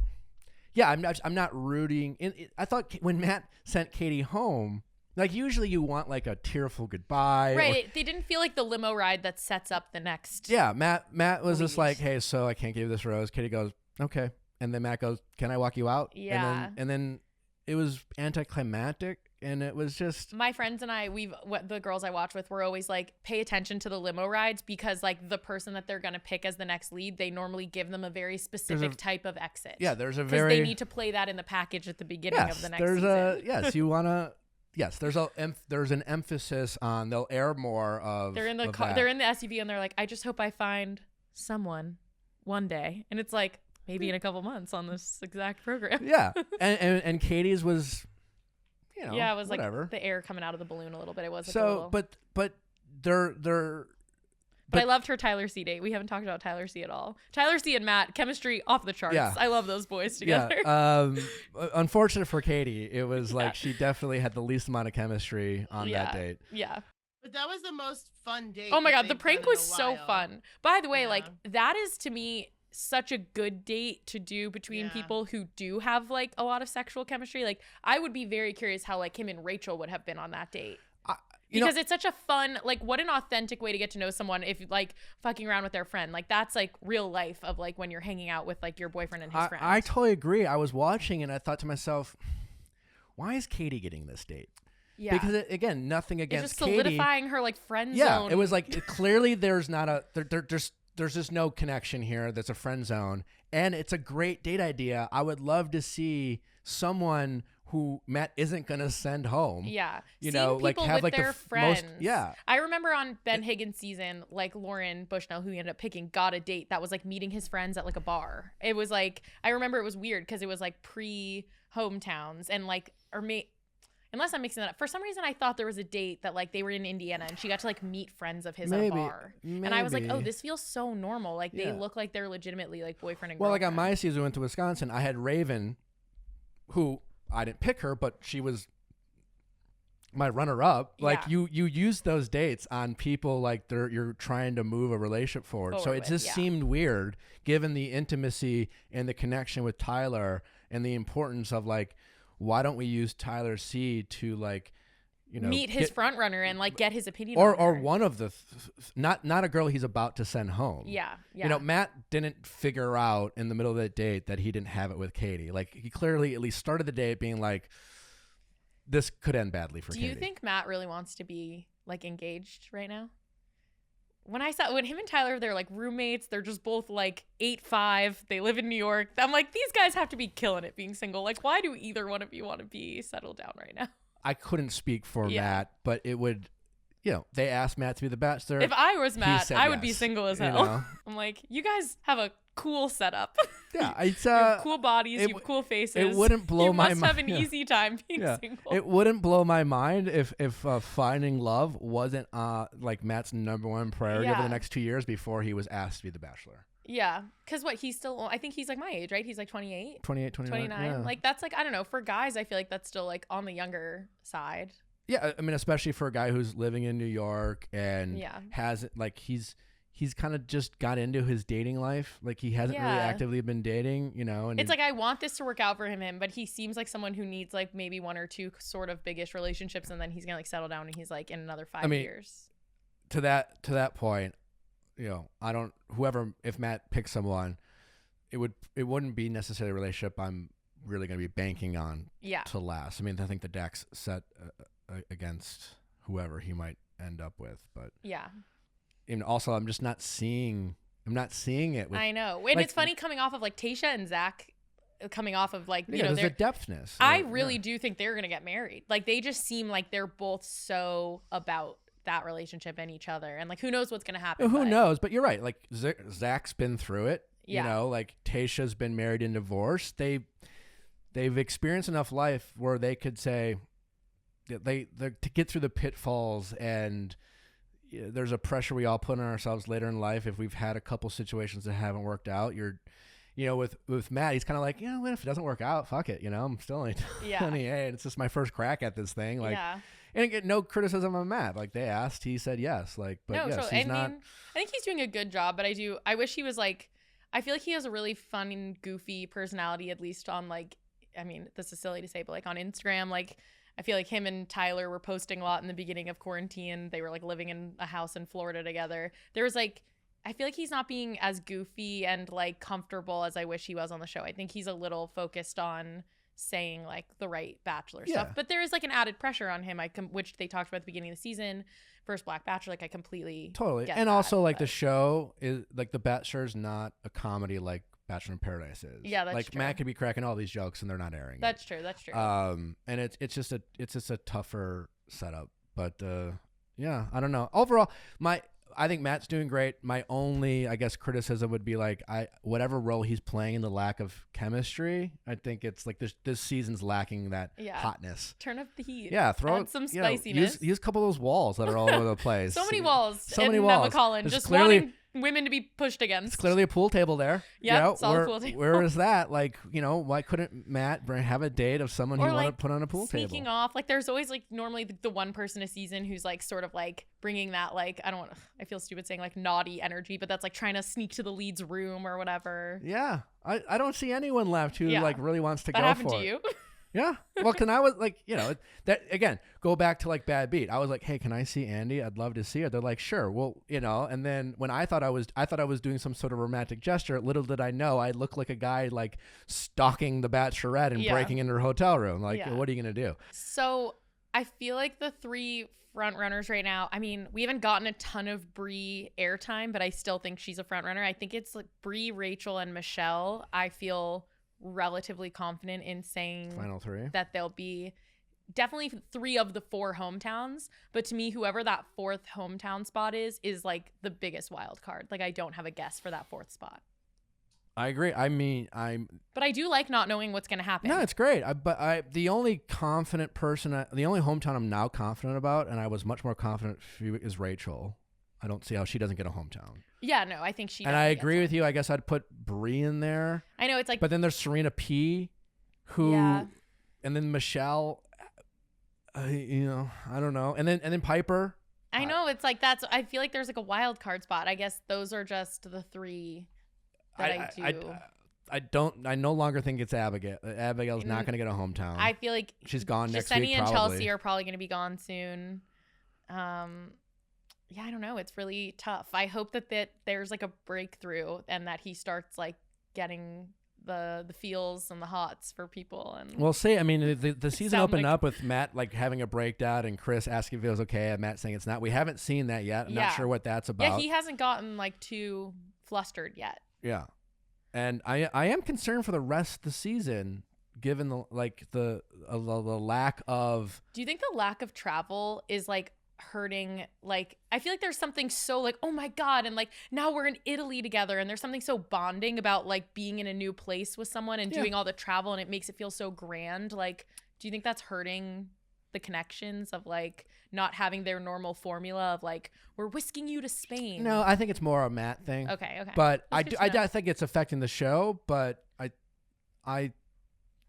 I'm not rooting. I thought when Matt sent Katie home, like usually you want like a tearful goodbye, right? They didn't feel like the limo ride that sets up the next. Yeah, Matt was just like, hey, so I can't give you this rose. Katie goes, okay, and then Matt goes, can I walk you out? Yeah, and then it was anticlimactic, and it was just my friends and I, the girls I watch with, were always like, pay attention to the limo rides, because like the person that they're gonna pick as the next lead, they normally give them a very specific type of exit. Yeah, there's a because they need to play that in the package at the beginning of the next season. You wanna. Yes, there's an emphasis on they'll air more of. They're in the car, they're in the SUV, and they're like, I just hope I find someone one day, and it's like maybe in a couple months on this exact program. Yeah, and Katie's was, it was whatever. Like the air coming out of the balloon a little bit. It was so, but they're. But I loved her Tyler C date. We haven't talked about Tyler C at all. Tyler C and Matt, chemistry off the charts. Yeah. I love those boys together. Yeah. Unfortunate for Katie, it was like she definitely had the least amount of chemistry on that date. Yeah. But that was the most fun date. Oh my God, the prank was so fun. By the way, like that is to me such a good date to do between people who do have like a lot of sexual chemistry. Like I would be very curious how like him and Rachel would have been on that date. Because it's such a fun, like, what an authentic way to get to know someone if, like, fucking around with their friend. Like, that's, like, real life of, like, when you're hanging out with, like, your boyfriend and his friend. I totally agree. I was watching and I thought to myself, why is Katie getting this date? Yeah. Because, again, nothing against Katie. It's just solidifying her, like, friend zone. Yeah, it was, like, clearly there's not a, there's just no connection here. That's a friend zone. And it's a great date idea. I would love to see someone who Matt isn't gonna send home. Yeah, you know, like have like their friends. Yeah, I remember on Ben Higgins' season, like Lauren Bushnell, who he ended up picking, got a date that was like meeting his friends at like a bar. It was like, I remember it was weird because it was like pre-hometowns and like, unless I'm mixing that up. For some reason, I thought there was a date that like they were in Indiana and she got to like meet friends of his at a bar. And I was like, oh, this feels so normal. Like they look like they're legitimately like boyfriend and girlfriend. Well, like on my season, we went to Wisconsin. I had Raven, who I didn't pick her, but she was my runner-up. Like you use those dates on people like you're trying to move a relationship forward. So it just seemed weird, given the intimacy and the connection with Tyler and the importance of like, why don't we use Tyler C to like, meet his front runner and like get his opinion or one of the not a girl he's about to send home. Yeah. Matt didn't figure out in the middle of that date that he didn't have it with Katie. Like he clearly at least started the date being like, this could end badly for Katie. Do you think Matt really wants to be like engaged right now? When him and Tyler, they're like roommates, they're just both like 8'5", they live in New York. I'm like, these guys have to be killing it being single. Like, why do either one of you want to be settled down right now? I couldn't speak for Matt, but it would, they asked Matt to be the bachelor. If I was Matt, I would be single as hell. I'm like, you guys have a cool setup. Yeah, it's you have cool bodies, you have cool faces. It wouldn't blow my mind. You must have an easy time being single. It wouldn't blow my mind if finding love wasn't like Matt's number one priority over the next 2 years before he was asked to be the bachelor. Yeah, because he's still, I think he's like my age, right? He's like 28? 29. 29. Yeah. Like, that's like, I don't know. For guys, I feel like that's still like on the younger side. Yeah, I mean, especially for a guy who's living in New York and hasn't, like, he's kind of just got into his dating life. Like, he hasn't really actively been dating, and it's like, I want this to work out for him, but he seems like someone who needs like maybe one or two sort of biggish relationships, and then he's gonna like settle down and he's like in another 5 years. To that point, if Matt picks someone, it wouldn't be necessarily a relationship I'm really going to be banking on to last. I mean, I think the deck's set against whoever he might end up with, but and also I'm just not seeing it. I know. And it's funny coming off of like Tayshia and Zach coming off of like, there's a depthness. I really do think they're going to get married. Like they just seem like they're both so about that relationship and each other, and like who knows what's gonna happen. Who knows? But you're right. Like Zach's been through it. Like Tayshia's been married and divorced. They've experienced enough life where they could say they to get through the pitfalls, and there's a pressure we all put on ourselves later in life if we've had a couple situations that haven't worked out. With Matt, he's kind of like, what if it doesn't work out? Fuck it, I'm still only 28. It's just my first crack at this thing. Like. And get no criticism on Matt. Like they asked, he said yes. Like, but yes, he's not. I think he's doing a good job, but I wish he was like. I feel like he has a really fun and goofy personality, at least on like. I mean, this is silly to say, but like on Instagram, like I feel like him and Tyler were posting a lot in the beginning of quarantine. They were like living in a house in Florida together. There was like. I feel like he's not being as goofy and like comfortable as I wish he was on the show. I think he's a little focused on saying like the right Bachelor Yeah. stuff. But there is like an added pressure on him, which they talked about at the beginning of the season. First Black Bachelor, like I completely Totally. get And that, also like the but- show is like The Bachelor is not a comedy like Bachelor in Paradise is. Yeah, that's like true. Matt could be cracking all these jokes and they're not airing That's it. true. That's true. And it's just a tougher setup. But yeah, I don't know. Overall, I think Matt's doing great. My only, I guess, criticism would be like whatever role he's playing in the lack of chemistry. I think it's like this season's lacking that hotness. Turn up the heat. Yeah, throw Add some you know, spiciness. use a couple of those walls that are all over the place. So many walls. So many in walls. McCollin, There's just clearly- wanting women to be pushed against. It's clearly a pool table there. Yep, solid pool table. Where is that? Like, why couldn't Matt have a date of someone he Or, wanted like, to put on a pool sneaking table? off. Like there's always like normally the one person a season who's like sort of like bringing that like I feel stupid saying like naughty energy, but that's like trying to sneak to the lead's room or whatever. Yeah, I don't see anyone left who like really wants to That go happened for to it. you. Yeah. Well, can I was like, that again, go back to like Bad Beat. I was like, hey, can I see Andy? I'd love to see her. They're like, sure. Well, and then when I thought I was doing some sort of romantic gesture, little did I know I looked like a guy like stalking the Bachelorette and breaking into her hotel room. Like, what are you going to do? So I feel like the three front runners right now, I mean, we haven't gotten a ton of Brie airtime, but I still think she's a front runner. I think it's like Brie, Rachel, and Michelle. I feel relatively confident in saying Final three. that they'll be definitely 3 of the 4 hometowns, but to me whoever that 4th hometown spot is like the biggest wild card. Like I don't have a guess for that 4th spot, I agree. I mean, but I do like not knowing what's going to happen. No, it's great. The only confident person, the only hometown I'm now confident about, and I was much more confident is Rachel. I don't see how she doesn't get a hometown. Yeah, no, I think she And I agree with you. I guess I'd put Brie in there. I know it's like, But then there's Serena P, who, and then Michelle. I don't know. And then Piper. I know it's like I feel like there's like a wild card spot. I guess those are just the 3 that I do. I no longer think it's Abigail. Abigail's not going to get a hometown. I feel like she's gone next Jessenia week. and Probably. Chelsea are probably going to be gone soon. Yeah, I don't know. It's really tough. I hope that there's like a breakthrough and that he starts like getting the feels and the hots for people. And we'll see. I mean, the season opened like, up with Matt like having a breakdown and Chris asking if it was okay and Matt saying it's not. We haven't seen that yet. I'm not sure what that's about. Yeah, he hasn't gotten like too flustered yet. Yeah, and I am concerned for the rest of the season, given the lack of. Do you think the lack of travel is like hurting? Like I feel like there's something so like, oh my god, and like now we're in Italy together, and there's something so bonding about like being in a new place with someone and doing all the travel, and it makes it feel so grand. Like, do you think that's hurting the connections of like not having their normal formula of like we're whisking you to Spain? No, I think it's more a Matt thing. Okay. But I think it's affecting the show. But I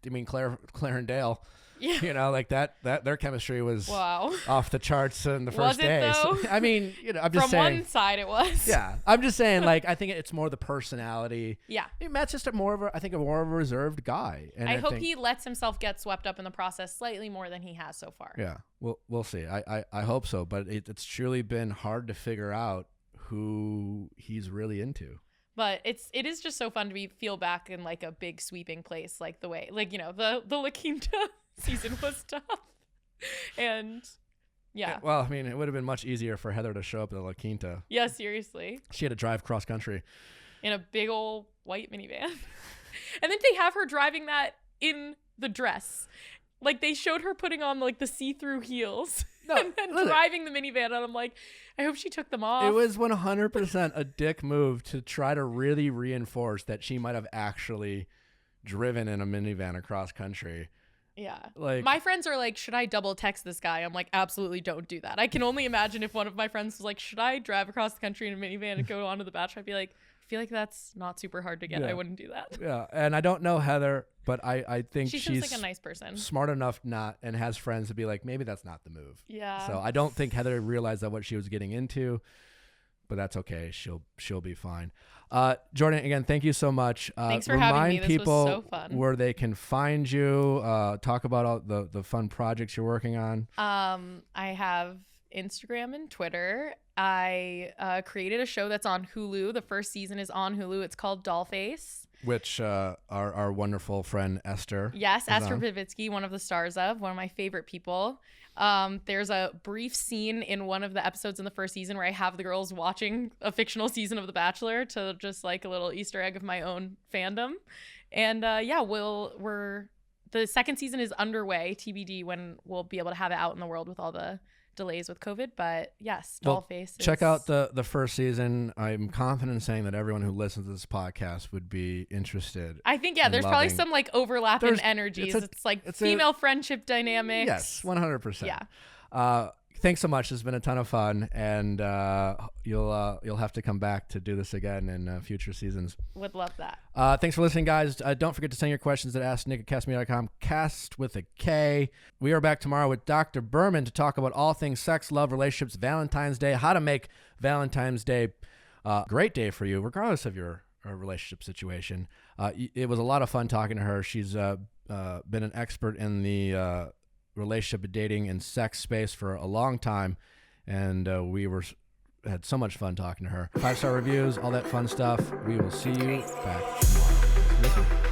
mean Claire and Dale. Yeah. Like that their chemistry was Wow. off the charts in the first Was it, day. though? So, I mean, I'm just From saying. one side it was. Yeah, I'm just saying. Like, I think it's more the personality. Yeah. I mean, Matt's just a more of a reserved guy. And I hope think, he lets himself get swept up in the process slightly more than he has so far. Yeah, we'll see. I hope so. But it's truly been hard to figure out who he's really into. But it is just so fun to feel back in like a big sweeping place, like the way like the La Quinta season was tough, and yeah. Well, I mean, it would have been much easier for Heather to show up at La Quinta. Yeah, seriously. She had to drive cross country in a big old white minivan, and then they have her driving that in the dress. Like they showed her putting on like the see-through heels and then driving the minivan, and I'm like, I hope she took them off. It was 100% a dick move to try to really reinforce that she might have actually driven in a minivan across country. Yeah. Like my friends are like, should I double text this guy? I'm like, absolutely don't do that. I can only imagine if one of my friends was like, should I drive across the country in a minivan and go on to The Bachelor? I'd be like, I feel like that's not super hard to get. Yeah. I wouldn't do that. Yeah. And I don't know Heather, but I think she she's seems like a nice person. Smart enough not and has friends to be like, maybe that's not the move. Yeah. So I don't think Heather realized that what she was getting into, but that's okay. She'll be fine. Jordan, again, thank you so much. Thanks for having me. This people was so fun. Where they can find you. Talk about all the fun projects you're working on. I have Instagram and Twitter. I created a show that's on Hulu. The first season is on Hulu. It's called Dollface. which our wonderful friend Esther. Yes, is Esther on. Pivitsky, one of the stars of, one of my favorite people. There's a brief scene in one of the episodes in the first season where I have the girls watching a fictional season of The Bachelor to just like a little Easter egg of my own fandom. And the second season is underway, TBD, when we'll be able to have it out in the world with all the delays with COVID. But yes, Dollface. Check out the first season. I'm confident in saying that everyone who listens to this podcast would be interested. I think, yeah, there's probably some like overlap in energies. It's female friendship dynamics. Yes, 100%. Yeah. Thanks so much. It's been a ton of fun, and you'll have to come back to do this again in future seasons. Would love that. Thanks for listening, guys. Don't forget to send your questions at asknick@castmedia.com. Cast with a K. We are back tomorrow with Dr. Berman to talk about all things sex, love, relationships, Valentine's Day, how to make Valentine's Day a great day for you, regardless of your relationship situation. It was a lot of fun talking to her. She's been an expert in the relationship, dating, and sex space for a long time, and we had so much fun talking to her. 5-star reviews, all that fun stuff. We will see you back tomorrow.